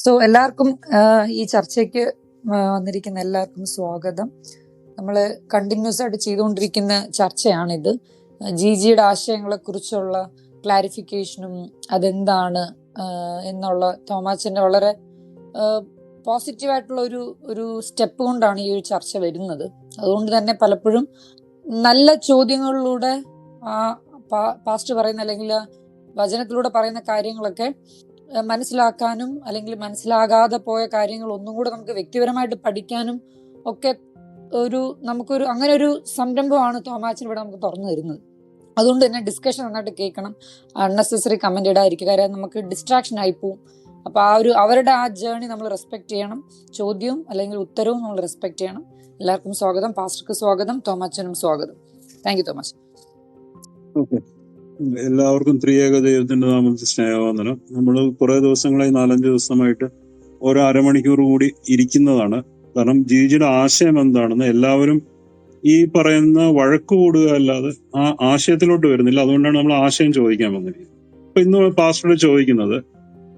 എല്ലാവർക്കും ഈ ചർച്ചയ്ക്ക് വന്നിരിക്കുന്ന എല്ലാവർക്കും സ്വാഗതം. നമ്മൾ കണ്ടിന്യൂസ് ആയിട്ട് ചെയ്തുകൊണ്ടിരിക്കുന്ന ചർച്ചയാണിത്. ജിയുടെ ആശയങ്ങളെ കുറിച്ചുള്ള ക്ലാരിഫിക്കേഷനും അതെന്താണ് എന്നുള്ള തോമാച്ചന്റെ വളരെ പോസിറ്റീവായിട്ടുള്ള ഒരു സ്റ്റെപ്പ് കൊണ്ടാണ് ഈ ഒരു ചർച്ച വരുന്നത്. അതുകൊണ്ട് തന്നെ പലപ്പോഴും നല്ല ചോദ്യങ്ങളിലൂടെ പാസ്റ്റ് പറയുന്ന അല്ലെങ്കിൽ വചനത്തിലൂടെ പറയുന്ന കാര്യങ്ങളൊക്കെ മനസ്സിലാക്കാനും അല്ലെങ്കിൽ മനസ്സിലാകാതെ പോയ കാര്യങ്ങൾ ഒന്നും കൂടെ നമുക്ക് വ്യക്തിപരമായിട്ട് പഠിക്കാനും ഒക്കെ നമുക്കൊരു അങ്ങനെ ഒരു സംരംഭമാണ് തോമാച്ചൻ ഇവിടെ നമുക്ക് തുറന്നു തരുന്നത്. അതുകൊണ്ട് തന്നെ ഡിസ്കഷൻ നന്നായിട്ട് കേൾക്കണം, അൺനെസസറി കമന്റ് ഇടാതിരിക്കുക, കാര്യം നമുക്ക് ഡിസ്ട്രാക്ഷൻ ആയി പോവും. അപ്പൊ അവരുടെ ആ ജേർണി നമ്മൾ റെസ്പെക്ട് ചെയ്യണം, ചോദ്യവും അല്ലെങ്കിൽ ഉത്തരവും നമ്മൾ റെസ്പെക്ട് ചെയ്യണം. എല്ലാവർക്കും സ്വാഗതം, പാസ്റ്റർക്ക് സ്വാഗതം, തോമാച്ചനും സ്വാഗതം. Thank you Thomachan. എല്ലാവർക്കും ത്രിയേക ദൈവത്തിന്റെ നാമത്തിൽ സ്നേഹവന്ദനം. നമ്മൾ കുറെ ദിവസങ്ങളായി 4-5 ദിവസമായിട്ട് ഓരോ അരമണിക്കൂർ കൂടി ഇരിക്കുന്നതാണ്. കാരണം ജിയുടെ ആശയം എന്താണെന്ന് എല്ലാവരും ഈ പറയുന്ന വഴക്ക് കൂടുക അല്ലാതെ ആ ആശയത്തിലോട്ട് വരുന്നില്ല. അതുകൊണ്ടാണ് നമ്മൾ ആശയം ചോദിക്കാൻ വന്നിരിക്കുന്നത്. അപ്പൊ ഇന്ന് പാസ്റ്ററോട് ചോദിക്കുന്നത്,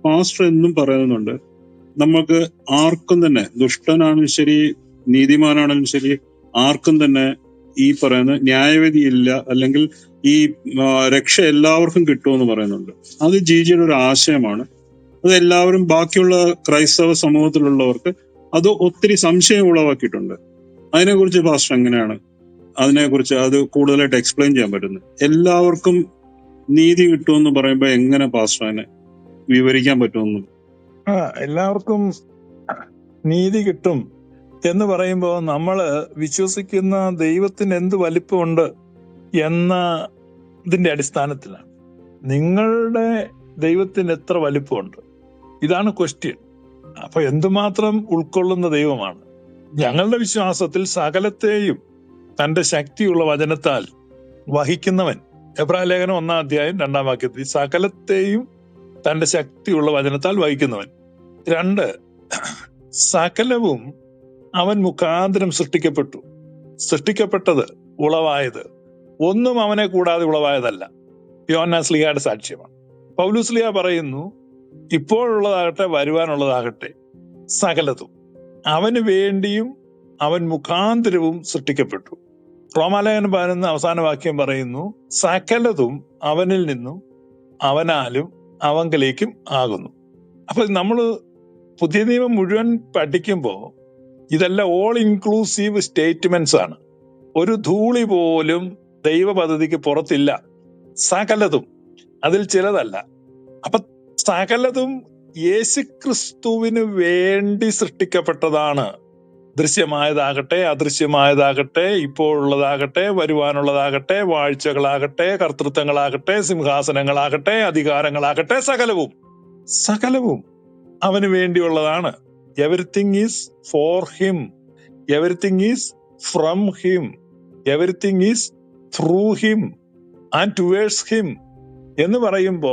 പാസ്റ്റർ എന്നും പറയുന്നുണ്ട് നമുക്ക് ആർക്കും തന്നെ, ദുഷ്ടനാണെങ്കിലും ശരി നീതിമാനാണെങ്കിലും ശരി, ആർക്കും തന്നെ ഈ പറയുന്ന ന്യായവിധി ഇല്ല, അല്ലെങ്കിൽ ഈ രക്ഷ എല്ലാവർക്കും കിട്ടുമെന്ന് പറയുന്നുണ്ട്. അത് ജിയുടെ ഒരു ആശയമാണ്. അത് എല്ലാവരും ബാക്കിയുള്ള ക്രൈസ്തവ സമൂഹത്തിലുള്ളവർക്ക് അത് ഒത്തിരി സംശയം ഉളവാക്കിയിട്ടുണ്ട്. അതിനെക്കുറിച്ച് പാസ്റ്റർ എങ്ങനെയാണ് അതിനെക്കുറിച്ച് അത് കൂടുതലായിട്ട് എക്സ്പ്ലെയിൻ ചെയ്യാൻ പറ്റുന്നത്? എല്ലാവർക്കും നീതി കിട്ടുമെന്ന് പറയുമ്പോൾ എങ്ങനെ പാസ്റ്റർ അതിനെ വിവരിക്കാൻ പറ്റുമെന്ന്? എല്ലാവർക്കും നീതി കിട്ടും എന്ന് പറയുമ്പോൾ നമ്മൾ വിശ്വസിക്കുന്ന ദൈവത്തിന് എന്ത് വലിപ്പമുണ്ട് എന്നതിന്റെ അടിസ്ഥാനത്തിലാണ്. നിങ്ങളുടെ ദൈവത്തിന് എത്ര വലിപ്പമുണ്ട്, ഇതാണ് ക്വസ്റ്റ്യൻ. അപ്പൊ എന്തുമാത്രം ഉൾക്കൊള്ളുന്ന ദൈവമാണ്? ഞങ്ങളുടെ വിശ്വാസത്തിൽ സകലത്തെയും തന്റെ ശക്തിയുള്ള വചനത്താൽ വഹിക്കുന്നവൻ, എബ്രായ ലേഖനം 1-ാം അധ്യായം 2-ാം വാക്യത്തിൽ സകലത്തെയും തന്റെ ശക്തിയുള്ള വചനത്താൽ വഹിക്കുന്നവൻ. 2, സകലവും അവൻ മുഖാന്തരം സൃഷ്ടിക്കപ്പെട്ടത് ഉളവായത് ഒന്നും അവനെ കൂടാതെ ഉളവായതല്ല. യോഹന്നാൻ ശ്ലീഹയുടെ സാക്ഷ്യമാണ്. പൗലോസ് ശ്ലീഹ പറയുന്നു, ഇപ്പോഴുള്ളതാകട്ടെ വരുവാനുള്ളതാകട്ടെ സകലതും അവന് വേണ്ടിയും അവൻ മുഖാന്തരവും സൃഷ്ടിക്കപ്പെട്ടു. റോമാലേഖനം 11 അവസാന വാക്യം പറയുന്നു, സകലതും അവനിൽ നിന്നും അവനാലും അവങ്കലേക്കും ആകുന്നു. അപ്പൊ നമ്മള് പുതിയ നിയമം മുഴുവൻ പഠിക്കുമ്പോ ഇതെല്ലാം ഓൾ ഇൻക്ലൂസീവ് സ്റ്റേറ്റ്മെന്റ്സ് ആണ്. ഒരു ധൂളി പോലും ദൈവ പദ്ധതിക്ക് പുറത്തില്ല. സകലതും, അതിൽ ചിലതല്ല. അപ്പൊ സകലതും യേശുക്രിസ്തുവിന് വേണ്ടി സൃഷ്ടിക്കപ്പെട്ടതാണ്. ദൃശ്യമായതാകട്ടെ അദൃശ്യമായതാകട്ടെ, ഇപ്പോഴുള്ളതാകട്ടെ വരുവാനുള്ളതാകട്ടെ, വാഴ്ചകളാകട്ടെ, കർത്തൃത്വങ്ങളാകട്ടെ, സിംഹാസനങ്ങളാകട്ടെ, അധികാരങ്ങളാകട്ടെ, സകലവും അവന് വേണ്ടിയുള്ളതാണ്. Everything is for him, everything is from him, everything is through him and towards him എന്ന് പറയുമ്പോ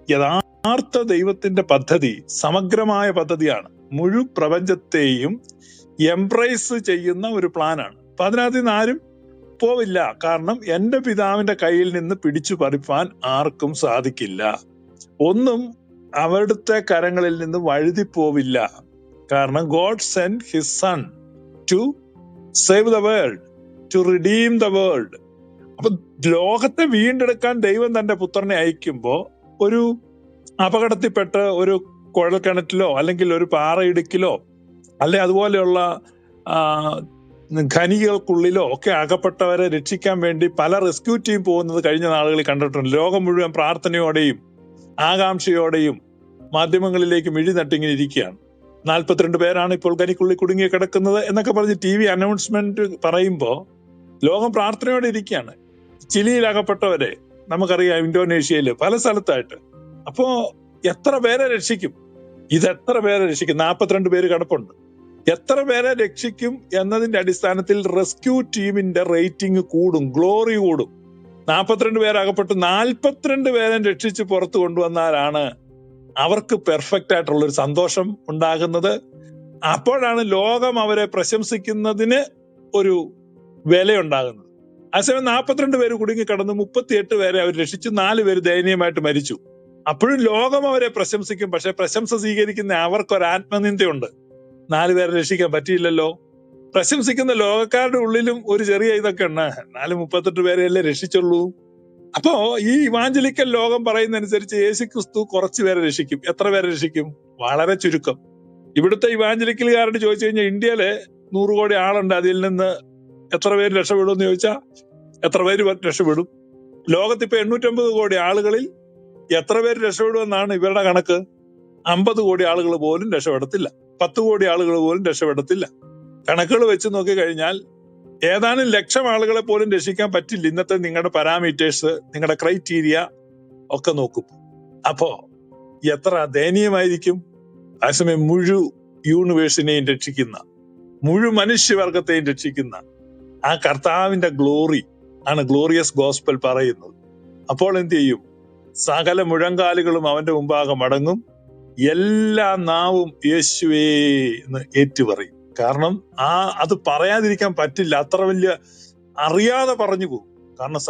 യഥാർത്ഥ ദൈവത്തിന്റെ പദ്ധതി സമഗ്രമായ പദ്ധതിയാണ്. മുഴു പ്രപഞ്ചത്തെയും എംബ്രേസ് ചെയ്യുന്ന ഒരു പ്ലാനാണ്. അപ്പൊ അതിനകത്ത് നിന്ന് ആരും പോവില്ല. കാരണം എന്റെ പിതാവിന്റെ കയ്യിൽ നിന്ന് പിടിച്ചു പറിപ്പാൻ ആർക്കും സാധിക്കില്ല. ഒന്നും അവിടുത്തെ കരങ്ങളിൽ നിന്ന് വഴുതിപ്പോവില്ല. കാരണം God send his son to save the world, to redeem the world. അപ്പൊ ലോകത്തെ വീണ്ടെടുക്കാൻ ദൈവം തന്റെ പുത്രനെ അയക്കുമ്പോ ഒരു അപകടത്തിൽപ്പെട്ട് ഒരു കുഴൽക്കിണറ്റിലോ അല്ലെങ്കിൽ ഒരു പാറയിടുക്കിലോ അല്ലെ അതുപോലെയുള്ള ഖനികൾക്കുള്ളിലോ ഒക്കെ അകപ്പെട്ടവരെ രക്ഷിക്കാൻ വേണ്ടി പല റെസ്ക്യൂ ടീം പോകുന്നത് കഴിഞ്ഞ നാളുകളിൽ കണ്ടിട്ടുണ്ട്. ലോകം മുഴുവൻ പ്രാർത്ഥനയോടെയും ആകാംക്ഷയോടെയും മാധ്യമങ്ങളിലേക്ക് മിഴി നട്ടിങ്ങനെ ഇരിക്കുകയാണ്. 42 പേരാണ് ഇപ്പോൾ ഖനിക്കുള്ളിൽ കുടുങ്ങി കിടക്കുന്നത് എന്നൊക്കെ പറഞ്ഞ് TV അനൗൺസ്മെന്റ് പറയുമ്പോ ലോകം പ്രാർത്ഥനയോടെ ഇരിക്കുകയാണ്. ചിലിയിൽ അകപ്പെട്ടവരെ നമുക്കറിയാം, ഇന്തോനേഷ്യയില് പല സ്ഥലത്തായിട്ട്. അപ്പോ എത്ര പേരെ രക്ഷിക്കും? ഇതെത്ര പേരെ രക്ഷിക്കും? 42 പേര് കിടപ്പുണ്ട്. എത്ര പേരെ രക്ഷിക്കും എന്നതിന്റെ അടിസ്ഥാനത്തിൽ റെസ്ക്യൂ ടീമിന്റെ റേറ്റിംഗ് കൂടും, ഗ്ലോറി കൂടും. 42 പേര് അകപ്പെട്ട് 42 പേരെ രക്ഷിച്ച് പുറത്തു കൊണ്ടുവന്നാലാണ് അവർക്ക് പെർഫെക്റ്റ് ആയിട്ടുള്ളൊരു സന്തോഷം ഉണ്ടാകുന്നത്. അപ്പോഴാണ് ലോകം അവരെ പ്രശംസിക്കുന്നതിന് ഒരു വിലയുണ്ടാകുന്നത്. അതേസമയം 42 പേര് കുടുങ്ങിക്കിടന്ന് 38 പേരെ അവർ രക്ഷിച്ചു, 4 പേര് ദയനീയമായിട്ട് മരിച്ചു. അപ്പോഴും ലോകം അവരെ പ്രശംസിക്കും. പക്ഷെ പ്രശംസ സ്വീകരിക്കുന്ന അവർക്കൊരാത്മനിന്ദയുണ്ട്. 4 പേരെ രക്ഷിക്കാൻ പറ്റിയില്ലല്ലോ. പ്രശംസിക്കുന്ന ലോകക്കാരുടെ ഉള്ളിലും ഒരു ചെറിയ ഇതൊക്കെ ഉണ്ട്. 38 പേരെയല്ലേ രക്ഷിച്ചുള്ളൂ. അപ്പോ ഈ ഇവാഞ്ചലിക്കൽ ലോകം പറയുന്നതനുസരിച്ച് യേശുക്രിസ്തു കുറച്ചു പേരെ രക്ഷിക്കും. എത്ര പേരെ രക്ഷിക്കും? വളരെ ചുരുക്കം. ഇവിടുത്തെ ഇവാഞ്ചലിക്കലുകാരോട് ചോദിച്ചു കഴിഞ്ഞാൽ ഇന്ത്യയില് 100 കോടി ആളുണ്ട്, അതിൽ നിന്ന് എത്ര പേര് രക്ഷപ്പെടും എന്ന് ചോദിച്ചാൽ എത്ര പേര് രക്ഷപ്പെടും? ലോകത്തിപ്പോ 850 കോടി ആളുകളിൽ എത്ര പേര് രക്ഷപ്പെടുമെന്നാണ് ഇവരുടെ കണക്ക്? 50 കോടി ആളുകൾ പോലും രക്ഷപ്പെടത്തില്ല, 10 കോടി ആളുകൾ പോലും രക്ഷപ്പെടത്തില്ല. കണക്കുകൾ വെച്ച് നോക്കി കഴിഞ്ഞാൽ ഏതാനും ലക്ഷം ആളുകളെ പോലും രക്ഷിക്കാൻ പറ്റില്ല. ഇന്നത്തെ നിങ്ങളുടെ പാരാമീറ്റേഴ്സ്, നിങ്ങളുടെ ക്രൈറ്റീരിയ ഒക്കെ നോക്കും. അപ്പോ എത്ര ദയനീയമായിരിക്കും. അതേസമയം യൂണിവേഴ്സിനെയും രക്ഷിക്കുന്ന, മനുഷ്യവർഗത്തെയും രക്ഷിക്കുന്ന ആ കർത്താവിന്റെ ഗ്ലോറി ആണ് ഗ്ലോറിയസ് ഗോസ്പൽ പറയുന്നത്. അപ്പോൾ എന്ത് ചെയ്യും? സകല മുഴങ്കാലുകളും അവന്റെ മുമ്പാകെ മടങ്ങും, എല്ലാ നാവും യേശുവേ എന്ന് ഏറ്റുപറയും. കാരണം അത് പറയാതിരിക്കാൻ പറ്റില്ല. അത്ര വലിയ അറിയാതെ പറഞ്ഞു പോകും. കാരണം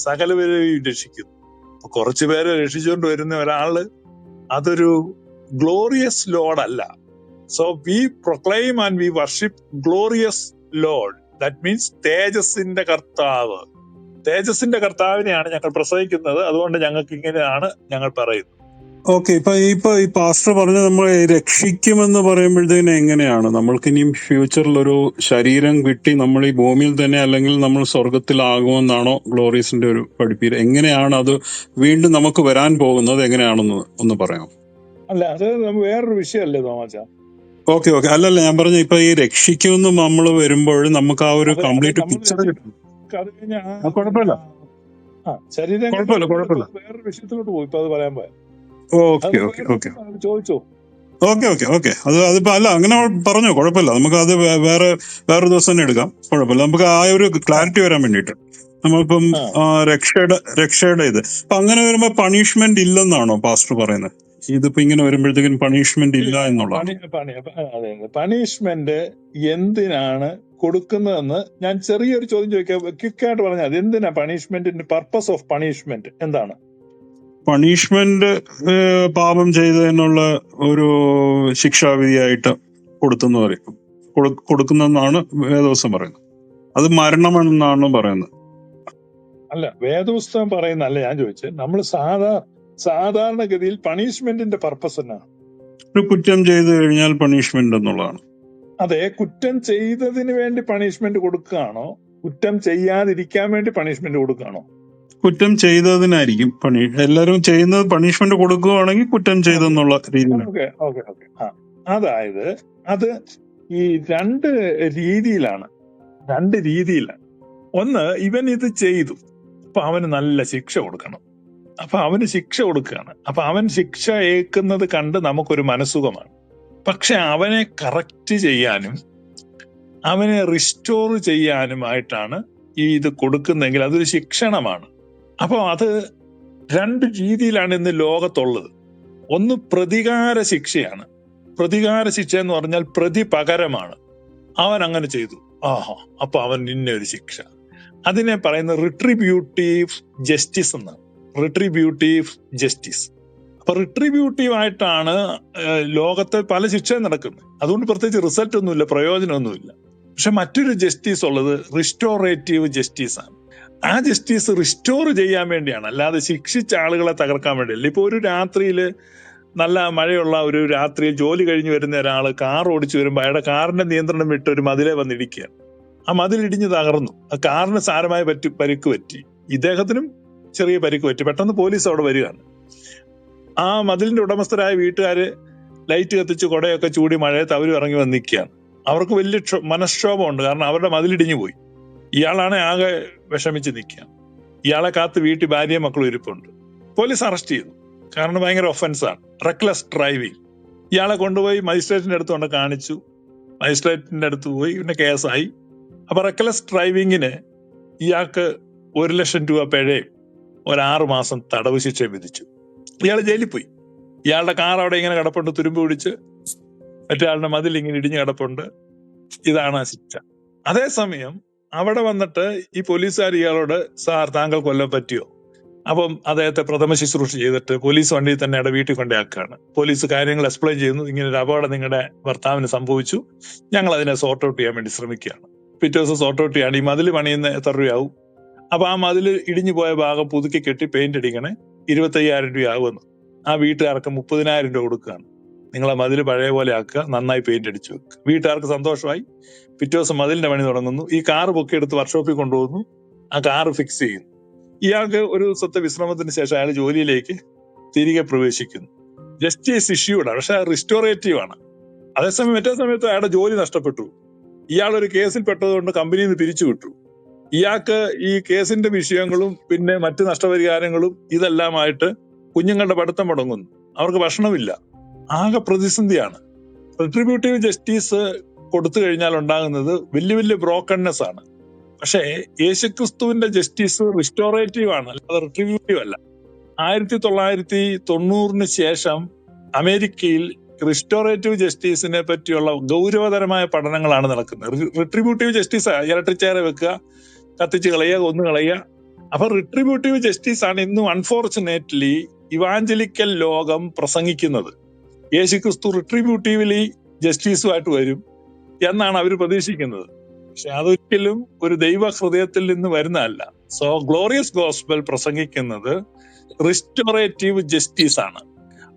സകലവരെയും രക്ഷിക്കുന്നു. അപ്പൊ കുറച്ചു പേരെ രക്ഷിച്ചുകൊണ്ട് വരുന്ന ഒരാള് അതൊരു ഗ്ലോറിയസ് ലോഡ് അല്ല. So we proclaim and we worship glorious lord. That means തേജസ്സിന്റെ കർത്താവിനെയാണ് ഞങ്ങൾ പ്രസംഗിക്കുന്നത്. അതുകൊണ്ട് ഞങ്ങൾക്ക് ഇങ്ങനെയാണ് ഞങ്ങൾ പറയുന്നത്. ഓക്കെ, ഇപ്പൊ ഈ പാസ്റ്റർ പറഞ്ഞ നമ്മൾ രക്ഷിക്കുമെന്ന് പറയുമ്പോഴത്തേന് എങ്ങനെയാണ് നമ്മൾക്ക് ഇനിയും ഫ്യൂച്ചറിൽ ഒരു ശരീരം കിട്ടി നമ്മൾ ഈ ഭൂമിയിൽ തന്നെ അല്ലെങ്കിൽ നമ്മൾ സ്വർഗത്തിലാകുമെന്നാണോ ഗ്ലോറീസിന്റെ ഒരു പഠിപ്പീര്? എങ്ങനെയാണ് അത് വീണ്ടും നമുക്ക് വരാൻ പോകുന്നത്, എങ്ങനെയാണെന്ന് ഒന്ന് പറയാം? അല്ല, അത് വേറൊരു വിഷയമല്ലേ തോമാച്ച? ഓക്കെ, അല്ലല്ല, ഞാൻ പറഞ്ഞ ഇപ്പൊ ഈ രക്ഷിക്കുമെന്ന് നമ്മൾ വരുമ്പോൾ നമുക്ക് ആ ഒരു കംപ്ലീറ്റ് പിക്ചർ കിട്ടും. കുഴപ്പമില്ല, വേറൊരു വിഷയത്തിലോട്ട് പോയി. ഇപ്പൊ അത് പറയാൻ പോയ ചോദിച്ചോ? ഓക്കെ. അതിപ്പോ അല്ല, അങ്ങനെ പറഞ്ഞോ, കുഴപ്പമില്ല. നമുക്ക് അത് വേറെ ദിവസം തന്നെ എടുക്കാം, കുഴപ്പമില്ല. നമുക്ക് ആ ഒരു ക്ലാരിറ്റി വരാൻ വേണ്ടിട്ട് നമ്മളിപ്പം രക്ഷയുടെ ഇത് അപ്പൊ അങ്ങനെ വരുമ്പോ പണിഷ്മെന്റ് ഇല്ലെന്നാണോ പാസ്റ്റർ പറയുന്നത്? ഇതിപ്പോ ഇങ്ങനെ വരുമ്പോഴത്തേക്കും പണിഷ്മെന്റ് ഇല്ല എന്നുള്ളതാണ്. പണിഷ്മെന്റ് എന്തിനാണ് കൊടുക്കുന്നതെന്ന് ഞാൻ ചെറിയൊരു ചോദ്യം ചോദിക്കാം, ക്വിക്കായിട്ട് പറഞ്ഞാൽ. അത് എന്തിനാ പണിഷ്മെന്റിന്റെ പർപ്പസ് ഓഫ് പണിഷ്മെന്റ് എന്താണ്? പണിഷ്മെന്റ് പാപം ചെയ്തതിനുള്ള ഒരു ശിക്ഷാവിധിയായിട്ട് കൊടുക്കുന്നതെന്നാണ് വേദപുസ്തകം പറയുന്നത്. അത് മരണമെന്നാണ് പറയുന്നത്. അല്ല, വേദപുസ്തകം പറയുന്ന അല്ല ഞാൻ ചോദിച്ചത്. നമ്മൾ സാധാരണഗതിയിൽ പണിഷ്മെന്റിന്റെ പർപ്പസ് എന്നാണ്? ഒരു കുറ്റം ചെയ്തു കഴിഞ്ഞാൽ പണിഷ്മെന്റ് എന്നുള്ളതാണ്. അതെ, കുറ്റം ചെയ്തതിന് വേണ്ടി പണിഷ്മെന്റ് കൊടുക്കുകയാണോ, കുറ്റം ചെയ്യാതിരിക്കാൻ വേണ്ടി പണിഷ്മെന്റ് കൊടുക്കുകയാണോ? കുറ്റം ചെയ്തതിനായിരിക്കും എല്ലാവരും ചെയ്യുന്നത്. പണിഷ്മെന്റ് കൊടുക്കുകയാണെങ്കിൽ കുറ്റം ചെയ്തെന്നുള്ള രീതിയിലാണ്. ഓക്കെ. അതായത് അത് ഈ രണ്ട് രീതിയിലാണ്. ഒന്ന്, ഇവൻ ഇത് ചെയ്തു, അപ്പൊ അവന് നല്ല ശിക്ഷ കൊടുക്കണം. അപ്പൊ അവന് ശിക്ഷ കൊടുക്കുകയാണ്. അപ്പൊ അവൻ ശിക്ഷ ഏൽക്കുന്നത് കണ്ട് നമുക്കൊരു മനസുഖമാണ്. പക്ഷെ അവനെ കറക്റ്റ് ചെയ്യാനും അവനെ റിസ്റ്റോർ ചെയ്യാനുമായിട്ടാണ് ഈ ഇത് കൊടുക്കുന്നെങ്കിൽ അതൊരു ശിക്ഷണമാണ്. അപ്പൊ അത് രണ്ട് രീതിയിലാണ് ഇന്ന് ലോകത്തുള്ളത്. ഒന്ന് പ്രതികാര ശിക്ഷയാണ്. പ്രതികാര ശിക്ഷ എന്ന് പറഞ്ഞാൽ പ്രതിപകരമാണ്. അവൻ അങ്ങനെ ചെയ്തു, അപ്പൊ അവൻ ഇന്ന ഒരു ശിക്ഷ. അതിനെ പറയുന്നത് റിട്രിബ്യൂട്ടീവ് ജസ്റ്റിസ് എന്നാണ്. അപ്പൊ റിട്രിബ്യൂട്ടീവ് ആയിട്ടാണ് ലോകത്തെ പല ശിക്ഷയും നടക്കുന്നത്. അതുകൊണ്ട് പ്രത്യേകിച്ച് റിസൾട്ട് ഒന്നുമില്ല, പ്രയോജനമൊന്നുമില്ല. പക്ഷെ മറ്റൊരു ജസ്റ്റിസ് ഉള്ളത് റിസ്റ്റോറേറ്റീവ് ജസ്റ്റിസ് ആണ്. ആ ജസ്റ്റിസ് റിസ്റ്റോർ ചെയ്യാൻ വേണ്ടിയാണ്, അല്ലാതെ ശിക്ഷിച്ച ആളുകളെ തകർക്കാൻ വേണ്ടിയല്ല. ഇപ്പൊ ഒരു രാത്രിയില്, നല്ല മഴയുള്ള ഒരു രാത്രിയിൽ ജോലി കഴിഞ്ഞ് വരുന്ന ഒരാള് കാർ ഓടിച്ചു വരുമ്പോൾ അയാളുടെ കാറിന്റെ നിയന്ത്രണം വിട്ട് ഒരു മതിലെ വന്നിടിക്കുകയാണ്. ആ മതിലിടിഞ്ഞ് തകർന്നു. ആ കാറിന് സാരമായ പരിക്ക് പറ്റി, ഇദ്ദേഹത്തിനും ചെറിയ പരിക്ക് പറ്റി. പെട്ടെന്ന് പോലീസ് അവിടെ വരികയാണ്. ആ മതിലിന്റെ ഉടമസ്ഥരായ വീട്ടുകാര് ലൈറ്റ് കത്തിച്ച് കുടയൊക്കെ ചൂടി മഴയത്ത് അവരും ഇറങ്ങി വന്ന് നിൽക്കുകയാണ്. അവർക്ക് വലിയ മനഃക്ഷോഭമുണ്ട്, കാരണം അവരുടെ മതിലിടിഞ്ഞു പോയി. ഇയാളാണ് ആകെ വിഷമിച്ച് നിൽക്കുക. ഇയാളെ കാത്ത് വീട്ടിൽ ഭാര്യയും മക്കളും ഇരിപ്പുണ്ട്. പോലീസ് അറസ്റ്റ് ചെയ്തു, കാരണം ഭയങ്കര ഒഫൻസാണ്, റെക്ലെസ് ഡ്രൈവിംഗ്. ഇയാളെ കൊണ്ടുപോയി മജിസ്ട്രേറ്റിന്റെ അടുത്ത് കൊണ്ട് കാണിച്ചു. മജിസ്ട്രേറ്റിന്റെ അടുത്ത് പോയി, പിന്നെ കേസായി. അപ്പൊ റെക്ലെസ് ഡ്രൈവിങ്ങിന് ഇയാൾക്ക് 1,00,000 രൂപ പിഴയും 6 മാസം തടവ് ശിക്ഷയും വിധിച്ചു. ഇയാൾ ജയിലിൽ പോയി. ഇയാളുടെ കാർ അവിടെ ഇങ്ങനെ കിടപ്പുണ്ട്, തുരുമ്പ് പിടിച്ച്. മറ്റേ ആളുടെ മതിൽ ഇങ്ങനെ ഇടിഞ്ഞ് കിടപ്പുണ്ട്. ഇതാണ് ആ ശിക്ഷ. അതേസമയം അവിടെ വന്നിട്ട് ഈ പോലീസുകാർ ഇയാളോട്, സാർ താങ്കൾ കൊല്ലാൻ പറ്റിയോ, അപ്പം അദ്ദേഹത്തെ പ്രഥമ ശുശ്രൂഷ ചെയ്തിട്ട് പോലീസ് വണ്ടിയിൽ തന്നെ അയാളുടെ വീട്ടിൽ കൊണ്ടാക്കുകയാണ്. പോലീസ് കാര്യങ്ങൾ എക്സ്പ്ലെയിൻ ചെയ്യുന്നു, ഇങ്ങനെ ഒരു അപകടം നിങ്ങളുടെ ഭർത്താവിന് സംഭവിച്ചു, ഞങ്ങൾ അതിനെ സോർട്ട് ഔട്ട് ചെയ്യാൻ വേണ്ടി ശ്രമിക്കുകയാണ്. പിറ്റേ ദിവസം സോർട്ട് ഔട്ട് ചെയ്യാണ്. ഈ മതിൽ പണിയുന്ന എത്ര രൂപയാവും? അപ്പൊ ആ മതിൽ ഇടിഞ്ഞു പോയ ഭാഗം പുതുക്കി കെട്ടി പെയിന്റ് അടിക്കണേ 25,000 രൂപയാവുമെന്ന്. ആ വീട്ടുകാർക്ക് 30,000 രൂപ കൊടുക്കുകയാണ്. നിങ്ങളെ മതിൽ പഴയ പോലെ ആക്കുക, നന്നായി പെയിന്റ് അടിച്ചു വെക്കുക. വീട്ടുകാർക്ക് സന്തോഷമായി. പിറ്റേ ദിവസം മതിലിന്റെ പണി തുടങ്ങുന്നു. ഈ കാറ് പൊക്കിയെടുത്ത് വർക്ക്ഷോപ്പിൽ കൊണ്ടുപോകുന്നു. ആ കാറ് ഫിക്സ് ചെയ്യുന്നു. ഇയാൾക്ക് ഒരു ദിവസത്തെ വിശ്രമത്തിന് ശേഷം അയാൾ ജോലിയിലേക്ക് തിരികെ പ്രവേശിക്കുന്നു. ജസ്റ്റിസ് ഇഷ്യൂഡാണ്, പക്ഷെ റിസ്റ്റോറേറ്റീവ് ആണ്. അതേസമയം മറ്റേ സമയത്ത് അയാളുടെ ജോലി നഷ്ടപ്പെട്ടു. ഇയാൾ ഒരു കേസിൽ പെട്ടതുകൊണ്ട് കമ്പനിയിൽ നിന്ന് പിരിച്ചുവിട്ടു. ഇയാൾക്ക് ഈ കേസിന്റെ വിഷയങ്ങളും പിന്നെ മറ്റ് നഷ്ടപരിഹാരങ്ങളും ഇതെല്ലാമായിട്ട് കുഞ്ഞുങ്ങളുടെ പഠിത്തം മുടങ്ങുന്നു. അവർക്ക് ഭക്ഷണമില്ല. ആകെ പ്രതിസന്ധിയാണ്. റിട്രിബ്യൂട്ടീവ് ജസ്റ്റിസ് കൊടുത്തു കഴിഞ്ഞാൽ ഉണ്ടാകുന്നത് വലിയ വലിയ ബ്രോക്കൺനെസ് ആണ്. പക്ഷേ യേശുക്രിസ്തുവിന്റെ ജസ്റ്റിസ് റിസ്റ്റോറേറ്റീവ് ആണ്, അല്ലാതെ റിട്രിബ്യൂട്ടീവ് അല്ല. 1990 ശേഷം അമേരിക്കയിൽ റിസ്റ്റോറേറ്റീവ് ജസ്റ്റിസിനെ പറ്റിയുള്ള ഗൗരവതരമായ പഠനങ്ങളാണ് നടക്കുന്നത്. റിട്രിബ്യൂട്ടീവ് ജസ്റ്റിസ് ഇലക്ട്രിക് ചെയർ വെക്കുക, കത്തിച്ച് കളയുക, കൊന്നു കളയുക. അപ്പൊ റിട്രിബ്യൂട്ടീവ് ജസ്റ്റിസ് ആണ് ഇന്നും അൺഫോർച്ചുനേറ്റ്ലി ഇവാഞ്ചലിക്കൽ ലോകം പ്രസംഗിക്കുന്നത്. യേശുക്രിസ്തു റിട്രിബ്യൂട്ടീവ്ലി ജസ്റ്റിസുമായിട്ട് വരും എന്നാണ് അവർ പ്രതീക്ഷിക്കുന്നത്. പക്ഷെ അതൊരിക്കലും ഒരു ദൈവ ഹൃദയത്തിൽ നിന്ന് വരുന്നതല്ല. സോ ഗ്ലോറിയസ് ഗോസ്പൽ പ്രസംഗിക്കുന്നത് റിസ്റ്റോറേറ്റീവ് ജസ്റ്റിസ് ആണ്.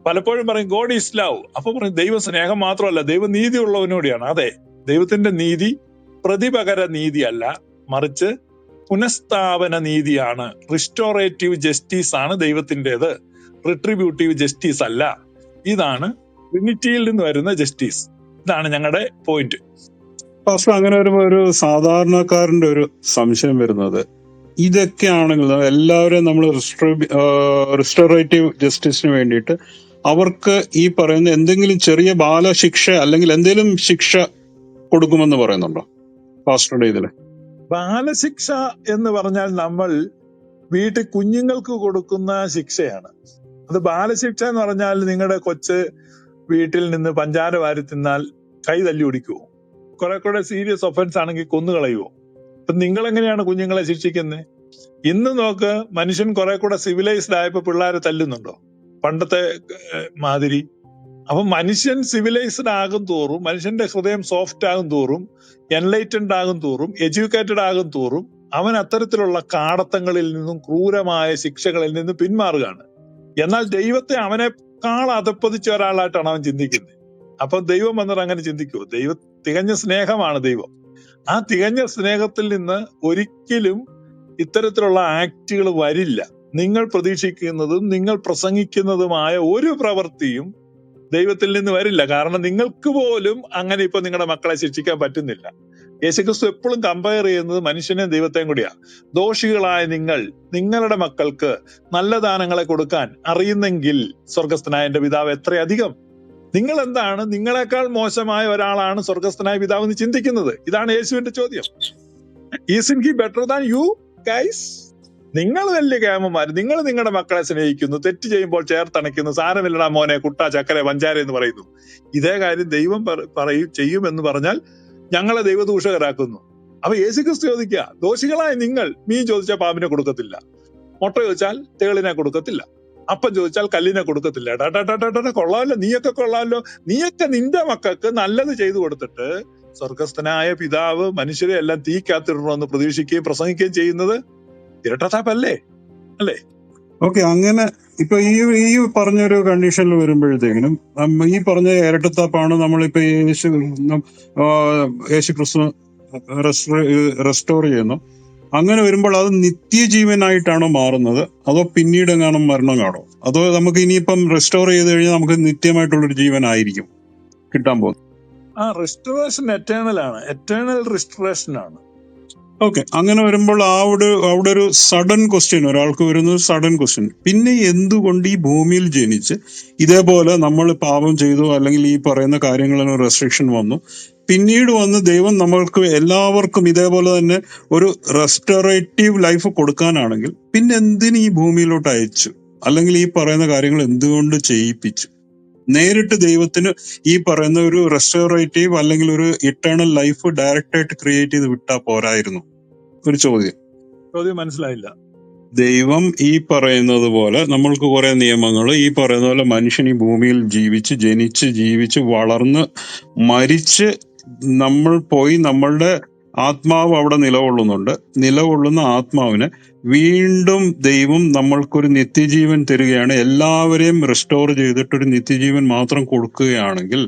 പലപ്പോഴും പറയും ഗോഡ് ഈസ് ലവ്. അപ്പൊ പറയും ദൈവ സ്നേഹം മാത്രമല്ല, ദൈവ നീതി ഉള്ളവനോടെയാണ്. അതെ, ദൈവത്തിന്റെ നീതി പ്രതിപകര നീതിയല്ല, മറിച്ച് പുനഃസ്ഥാപന നീതിയാണ്. റിസ്റ്റോറേറ്റീവ് ജസ്റ്റിസ് ആണ് ദൈവത്തിൻ്റെത്, റിട്രിബ്യൂട്ടീവ് ജസ്റ്റിസ് അല്ല. ഇതാണ് ട്രിനിറ്റിയിൽ നിന്ന് വരുന്ന ജസ്റ്റിസ്. ഇതാണ് ഞങ്ങളുടെ പോയിന്റ്. പാസ്റ്റർ, അങ്ങനെ ഒരു സാധാരണക്കാരന്റെ ഒരു സംശയം വരുന്നത്, ഇതൊക്കെയാണെങ്കിൽ എല്ലാവരും നമ്മൾ റിസ്റ്റോറേറ്റീവ് ജസ്റ്റിസിന് വേണ്ടിയിട്ട് അവർക്ക് ഈ പറയുന്ന എന്തെങ്കിലും ചെറിയ ബാലശിക്ഷ അല്ലെങ്കിൽ എന്തെങ്കിലും ശിക്ഷ കൊടുക്കുമെന്ന് പറയുന്നുണ്ടോ പാസ്റ്ററുടെ ഇതില്? ബാലശിക്ഷ എന്ന് പറഞ്ഞാൽ നമ്മൾ വീട്ടിൽ കുഞ്ഞുങ്ങൾക്ക് കൊടുക്കുന്ന ശിക്ഷയാണ്. അത് ബാലശിക്ഷ എന്ന് പറഞ്ഞാൽ നിങ്ങളുടെ കൊച്ച് വീട്ടിൽ നിന്ന് പഞ്ചാര വാരി തിന്നാൽ കൈ തല്ലി ഒടിക്കുവോ? കുറെ കൂടെ സീരിയസ് ഒഫൻസ് ആണെങ്കിൽ കൊന്നുകളയുവോ? അപ്പൊ നിങ്ങൾ എങ്ങനെയാണ് കുഞ്ഞുങ്ങളെ ശിക്ഷിക്കുന്നത്? ഇന്ന് നോക്ക്, മനുഷ്യൻ കുറെ കൂടെ സിവിലൈസ്ഡ് ആയപ്പോ പിള്ളേരെ തല്ലുന്നുണ്ടോ പണ്ടത്തെ മാതിരി? അപ്പൊ മനുഷ്യൻ സിവിലൈസ്ഡ് ആകും തോറും, മനുഷ്യന്റെ ഹൃദയം സോഫ്റ്റ് ആകും തോറും, എൻലൈറ്റൻഡ് ആകും തോറും, എഡ്യൂക്കേറ്റഡ് ആകും തോറും അവൻ അത്തരത്തിലുള്ള കാടത്തങ്ങളിൽ നിന്നും ക്രൂരമായ ശിക്ഷകളിൽ നിന്നും പിന്മാറുകയാണ്. എന്നാൽ ദൈവത്തെ അവനേക്കാൾ അധപ്പതിച്ച ഒരാളായിട്ടാണ് അവൻ ചിന്തിക്കുന്നത്. അപ്പൊ ദൈവം വന്നിട്ട് അങ്ങനെ ചിന്തിക്കുമോ? ദൈവം തികഞ്ഞ സ്നേഹമാണ് ദൈവം. ആ തികഞ്ഞ സ്നേഹത്തിൽ നിന്ന് ഒരിക്കലും ഇത്തരത്തിലുള്ള ആക്ടുകൾ വരില്ല. നിങ്ങൾ പ്രതീക്ഷിക്കുന്നതും നിങ്ങൾ പ്രസംഗിക്കുന്നതുമായ ഒരു പ്രവൃത്തിയും ദൈവത്തിൽ നിന്ന് വരില്ല. കാരണം നിങ്ങൾക്ക് പോലും അങ്ങനെ ഇപ്പൊ നിങ്ങളുടെ മക്കളെ ശിക്ഷിക്കാൻ പറ്റുന്നില്ല. യേശുക്രിസ്തു എപ്പോഴും കമ്പയർ ചെയ്യുന്നത് മനുഷ്യനെയും ദൈവത്തെയും കൂടിയാണ്. ദോഷികളായ നിങ്ങൾ നിങ്ങളുടെ മക്കൾക്ക് നല്ല ദാനങ്ങളെ കൊടുക്കാൻ അറിയുന്നെങ്കിൽ സ്വർഗസ്ഥനായ എന്റെ പിതാവ് എത്രയധികം. നിങ്ങൾ എന്താണ് നിങ്ങളെക്കാൾ മോശമായ ഒരാളാണ് സ്വർഗസ്ഥനായ പിതാവ് എന്ന് ചിന്തിക്കുന്നത്? ഇതാണ് യേശുവിന്റെ ചോദ്യം. Is he better than you guys? നിങ്ങൾ വലിയ കേമന്മാർ, നിങ്ങൾ നിങ്ങളുടെ മക്കളെ സ്നേഹിക്കുന്നു, തെറ്റ് ചെയ്യുമ്പോൾ ചേർത്തണയ്ക്കുന്നു, സാരമില്ലടാ മോനെ, കുട്ട, ചക്കര, പഞ്ചാര എന്ന് പറയുന്നു. ഇതേ കാര്യം ദൈവം ചെയ്യുമെന്ന് പറഞ്ഞാൽ ഞങ്ങളെ ദൈവദൂഷകരാക്കുന്നു. അപ്പൊ യേശുക്രിസ്തു ചോദിക്കുക, ദോഷികളായ നിങ്ങൾ മീൻ ചോദിച്ചാൽ പാമ്പിനെ കൊടുക്കത്തില്ല, മുട്ട ചോദിച്ചാൽ തേളിനെ കൊടുക്കത്തില്ല, അപ്പം ചോദിച്ചാൽ കല്ലിനെ കൊടുക്കത്തില്ല. ഡാ കൊള്ളാമല്ലോ, നീയൊക്കെ കൊള്ളാമല്ലോ. നീയൊക്കെ നിന്റെ മക്കൾക്ക് നല്ലത് ചെയ്തു കൊടുത്തിട്ട് സ്വർഗസ്ഥനായ പിതാവ് മനുഷ്യരെ എല്ലാം തീക്കാത്തിടണമെന്ന് പ്രതീക്ഷിക്കുകയും പ്രസംഗിക്കുകയും ചെയ്യുന്നത് ഇരട്ടത്താപ്പല്ലേ? അല്ലേ? ഓക്കെ, അങ്ങനെ ഇപ്പൊ ഈ പറഞ്ഞൊരു കണ്ടീഷനിൽ വരുമ്പോഴത്തേക്കിനും ഈ പറഞ്ഞ ഇരട്ടത്താപ്പാണ് നമ്മളിപ്പോ യേശു ക്രിസ്തു റെസ്റ്റോർ ചെയ്യുന്നു. അങ്ങനെ വരുമ്പോൾ അത് നിത്യജീവനായിട്ടാണോ മാറുന്നത്, അതോ പിന്നീട് എങ്ങാനും മരണം കാണോ? അതോ നമുക്ക് ഇനിയിപ്പം റെസ്റ്റോർ ചെയ്ത് കഴിഞ്ഞാൽ നമുക്ക് നിത്യമായിട്ടുള്ളൊരു ജീവനായിരിക്കും കിട്ടാൻ പോകുന്നത്? റെസ്റ്റോറേഷൻ എറ്റേണൽ ആണ്, എറ്റേണൽ റെസ്റ്റോറേഷൻ ആണ്. ഓക്കെ, അങ്ങനെ വരുമ്പോൾ അവിടെ ഒരു സഡൻ ക്വസ്റ്റ്യൻ ഒരാൾക്ക് വരുന്നത്, സഡൻ ക്വസ്റ്റ്യൻ, പിന്നെ എന്തുകൊണ്ട് ഈ ഭൂമിയിൽ ജനിച്ച് ഇതേപോലെ നമ്മൾ പാപം ചെയ്തു അല്ലെങ്കിൽ ഈ പറയുന്ന കാര്യങ്ങളിന് റെസ്ട്രിക്ഷൻ വന്നു, പിന്നീട് വന്ന് ദൈവം നമ്മൾക്ക് എല്ലാവർക്കും ഇതേപോലെ തന്നെ ഒരു റെസ്റ്റോറേറ്റീവ് ലൈഫ് കൊടുക്കാനാണെങ്കിൽ പിന്നെ എന്തിന് ഈ ഭൂമിയിലോട്ട് അയച്ചു? അല്ലെങ്കിൽ ഈ പറയുന്ന കാര്യങ്ങൾ എന്തുകൊണ്ട് ചെയ്യിപ്പിച്ചു? നേരിട്ട് ദൈവത്തിന് ഈ പറയുന്ന ഒരു റെസ്റ്റോറേറ്റീവ് അല്ലെങ്കിൽ ഒരു ഇറ്റേണൽ ലൈഫ് ഡയറക്റ്റ് ആയിട്ട് ക്രിയേറ്റ് ചെയ്ത് വിട്ടാ പോരായിരുന്നു? ഒരു ചോദ്യം മനസ്സിലായില്ല. ദൈവം ഈ പറയുന്നത് പോലെ നമ്മൾക്ക് കുറെ നിയമങ്ങൾ, ഈ പറയുന്ന പോലെ മനുഷ്യൻ ഈ ഭൂമിയിൽ ജീവിച്ച് ജനിച്ച് ജീവിച്ച് വളർന്ന് മരിച്ച് നമ്മൾ പോയി നമ്മളുടെ ആത്മാവ് അവിടെ നിലകൊള്ളുന്നുണ്ട്. നിലകൊള്ളുന്ന ആത്മാവിന് വീണ്ടും ദൈവം നമ്മൾക്കൊരു നിത്യജീവൻ തരികയാണ്. എല്ലാവരെയും റിസ്റ്റോർ ചെയ്തിട്ടൊരു നിത്യജീവൻ മാത്രം കൊടുക്കുകയാണെങ്കിൽ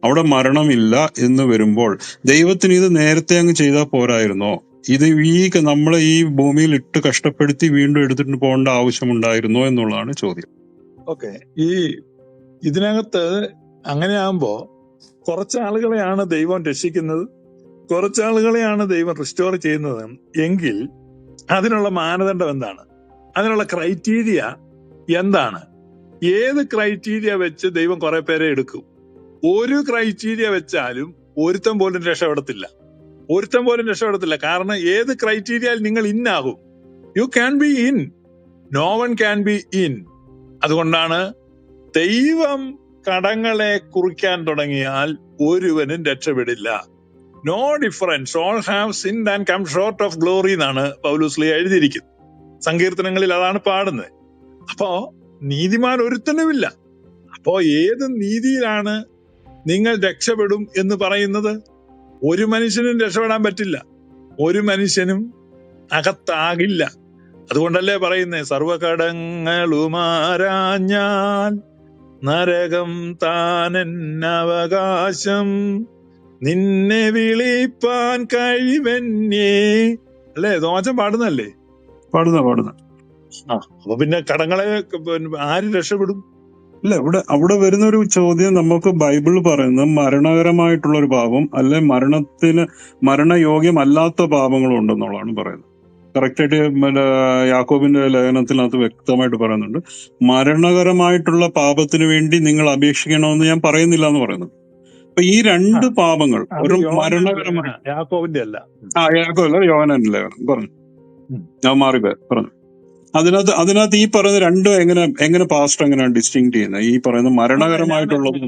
അവിടെ മരണമില്ല എന്ന് വരുമ്പോൾ ദൈവത്തിന് ഇത് നേരത്തെ അങ്ങ് ചെയ്താൽ പോരായിരുന്നോ? ഇത് നമ്മളെ ഈ ഭൂമിയിൽ ഇട്ട് കഷ്ടപ്പെടുത്തി വീണ്ടും എടുത്തിട്ട് പോകേണ്ട ആവശ്യമുണ്ടായിരുന്നോ എന്നുള്ളതാണ് ചോദ്യം. ഓക്കെ, ഈ ഇതിനകത്ത് അങ്ങനെയാകുമ്പോ കുറച്ച് ആളുകളെയാണ് ദൈവം രക്ഷിക്കുന്നത്, കുറച്ചാളുകളെയാണ് ദൈവം റിസ്റ്റോർ ചെയ്യുന്നത് എങ്കിൽ അതിനുള്ള മാനദണ്ഡം എന്താണ്? അതിനുള്ള ക്രൈറ്റീരിയ എന്താണ്? ഏത് ക്രൈറ്റീരിയ വെച്ച് ദൈവം കുറെ പേരെ എടുക്കും? ഒരു ക്രൈറ്റീരിയ വെച്ചാലും ഒരുത്തം പോലും രക്ഷപ്പെടത്തില്ല. കാരണം ഏത് ക്രൈറ്റീരിയയിൽ നിങ്ങൾ ഇന്നാകും. You can be in, no one can be in. അതുകൊണ്ടാണ് ദൈവം കടങ്ങളെ കുറിക്കാൻ തുടങ്ങിയാൽ ഒരുവനും രക്ഷപ്പെടില്ല. No difference, all have sinned and come short of glory എന്നാണ് പൗലോസ്ലീഹ എഴുതിയിരിക്കുന്നത്. സങ്കീർത്തനങ്ങളിൽ അതാണ് പാടുന്നത്. അപ്പോ നീതിമാൻ ഒരുത്തനുമില്ല. അപ്പോ ഏത് നീതിയിലാണ് നിങ്ങൾ രക്ഷപ്പെടും എന്ന് പറയുന്നത്? ഒരു മനുഷ്യനും രക്ഷപ്പെടാൻ പറ്റില്ല, ഒരു മനുഷ്യനും അകത്താകില്ല. അതുകൊണ്ടല്ലേ പറയുന്നേ, സർവകടങ്ങളുമാരാഞ്ഞാൽ നരകം താനെന്നവകാശം, നിന്നെ വിളിപ്പാൻ കഴിവന്യേ. അല്ലേ, തോമച്ചൻ പാടുന്നല്ലേ? പാടുന്ന അപ്പൊ പിന്നെ കടങ്ങളെ ആര് രക്ഷപ്പെടും? ഇല്ല, അവിടെ വരുന്ന ഒരു ചോദ്യം, നമുക്ക് ബൈബിൾ പറയുന്നത് മരണകരമായിട്ടുള്ള ഒരു പാപം അല്ലെ മരണയോഗ്യമല്ലാത്ത പാപങ്ങളും ഉണ്ടെന്നുള്ളതാണ് പറയുന്നത്. കറക്റ്റായിട്ട് യാക്കോബിന്റെ ലേഖനത്തിനകത്ത് വ്യക്തമായിട്ട് പറയുന്നുണ്ട്. മരണകരമായിട്ടുള്ള പാപത്തിന് വേണ്ടി നിങ്ങൾ അപേക്ഷിക്കണമെന്ന് ഞാൻ പറയുന്നില്ല എന്ന് പറയുന്നു. അപ്പൊ ഈ രണ്ട് പാപങ്ങൾ ഒരു മരണകരമായ, യാക്കോബിന്റെ അല്ല, യാക്കോബല്ല, യോഹന്നാന്റെ ലേഖനം പറഞ്ഞു, ഞാൻ മാറിപ്പോയി പറഞ്ഞു. അതിനകത്ത് ഈ പറയുന്ന രണ്ടും എങ്ങനെ പാസ്റ്റർ എങ്ങനെയാണ് ഡിസ്റ്റിങ്ക്ട് ചെയ്യുന്നത്? ഈ പറയുന്ന മരണകരമായിട്ടുള്ളത്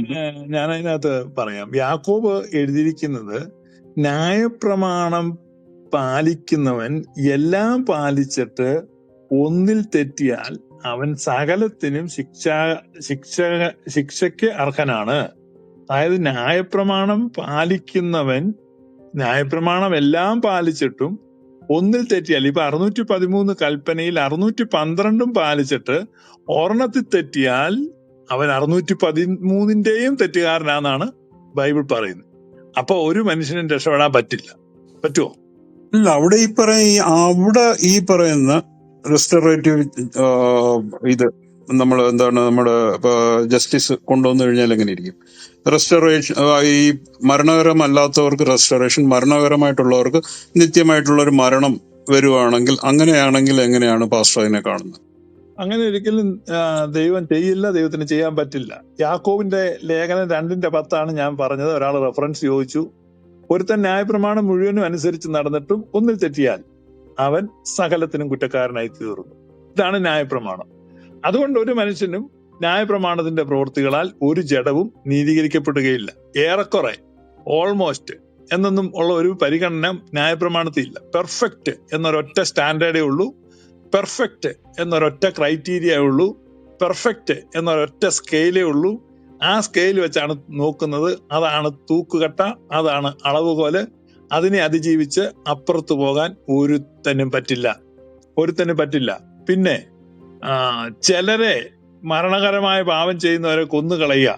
ഞാൻ അതിനകത്ത് പറയാം. യാക്കോബ് എഴുതിയിരിക്കുന്നത് ന്യായപ്രമാണം പാലിക്കുന്നവൻ എല്ലാം പാലിച്ചിട്ട് ഒന്നിൽ തെറ്റിയാൽ അവൻ സകലത്തിനും ശിക്ഷയ്ക്ക് അർഹനാണ്. അതായത് ന്യായപ്രമാണം എല്ലാം പാലിച്ചിട്ടും ഒന്നിൽ തെറ്റിയാൽ, ഇപ്പൊ 613 കൽപ്പനയിൽ 612 പാലിച്ചിട്ട് ഒരെണ്ണത്തിൽ തെറ്റിയാൽ അവൻ 613ന്റെയും തെറ്റുകാരനാണെന്നാണ് ബൈബിൾ പറയുന്നത്. അപ്പൊ ഒരു മനുഷ്യനും രക്ഷപ്പെടാൻ പറ്റില്ല. പറ്റുമോ? ഇല്ല. അവിടെ ഈ പറയുന്ന റെസ്റ്റോറേറ്റീവ് ഇത് നമ്മൾ എന്താണ്, നമ്മുടെ ജസ്റ്റിസ് കൊണ്ടുവന്നു കഴിഞ്ഞാൽ എങ്ങനെ ഇരിക്കും? റെസ്റ്റോറേഷൻ, ഈ മരണകരമല്ലാത്തവർക്ക് റെസ്റ്റോറേഷൻ, മരണകരമായിട്ടുള്ളവർക്ക് നിത്യമായിട്ടുള്ള ഒരു മരണം വരുവാണെങ്കിൽ, അങ്ങനെയാണെങ്കിൽ എങ്ങനെയാണ് പാസ്റ്റർ അതിനെ കാണുന്നത്? അങ്ങനെ ഒരിക്കലും ദൈവം ചെയ്യില്ല, ദൈവത്തിന് ചെയ്യാൻ പറ്റില്ല. യാക്കോബിന്റെ ലേഖനം 2:10 ഞാൻ പറഞ്ഞത്. ഒരാൾ റെഫറൻസ് ചോദിച്ചു, ഒരുത്തൻ ന്യായപ്രമാണം മുഴുവനും അനുസരിച്ച് നടന്നിട്ടും ഒന്നിൽ തെറ്റിയാൽ അവൻ സകലത്തിനും കുറ്റക്കാരനായി തീർന്നു. ഇതാണ് ന്യായപ്രമാണം. അതുകൊണ്ട് ഒരു മനുഷ്യനും ന്യായപ്രമാണത്തിന്റെ പ്രവൃത്തികളാൽ ഒരു ജഡവും നീതീകരിക്കപ്പെടുകയില്ല. ഏറെക്കുറെ, ഓൾമോസ്റ്റ് എന്നൊന്നും ഉള്ള ഒരു പരിഗണന ന്യായപ്രമാണത്തിൽ ഇല്ല. പെർഫെക്റ്റ് എന്നൊരൊറ്റ സ്റ്റാൻഡേർഡേ ഉള്ളൂ, പെർഫെക്റ്റ് എന്നൊരൊറ്റ ക്രൈറ്റീരിയ ഉള്ളൂ, പെർഫെക്റ്റ് എന്നൊരൊറ്റ സ്കെയിലേ ഉള്ളൂ. ആ സ്കെയിൽ വെച്ചാണ് നോക്കുന്നത്. അതാണ് തൂക്കുകട്ട, അതാണ് അളവുകോല്. അതിനെ അതിജീവിച്ച് അപ്പുറത്ത് പോകാൻ ഒരുത്തനും പറ്റില്ല. പിന്നെ ചിലരെ മരണകരമായ പാപം ചെയ്യുന്നവരെ കൊന്നുകളയുക,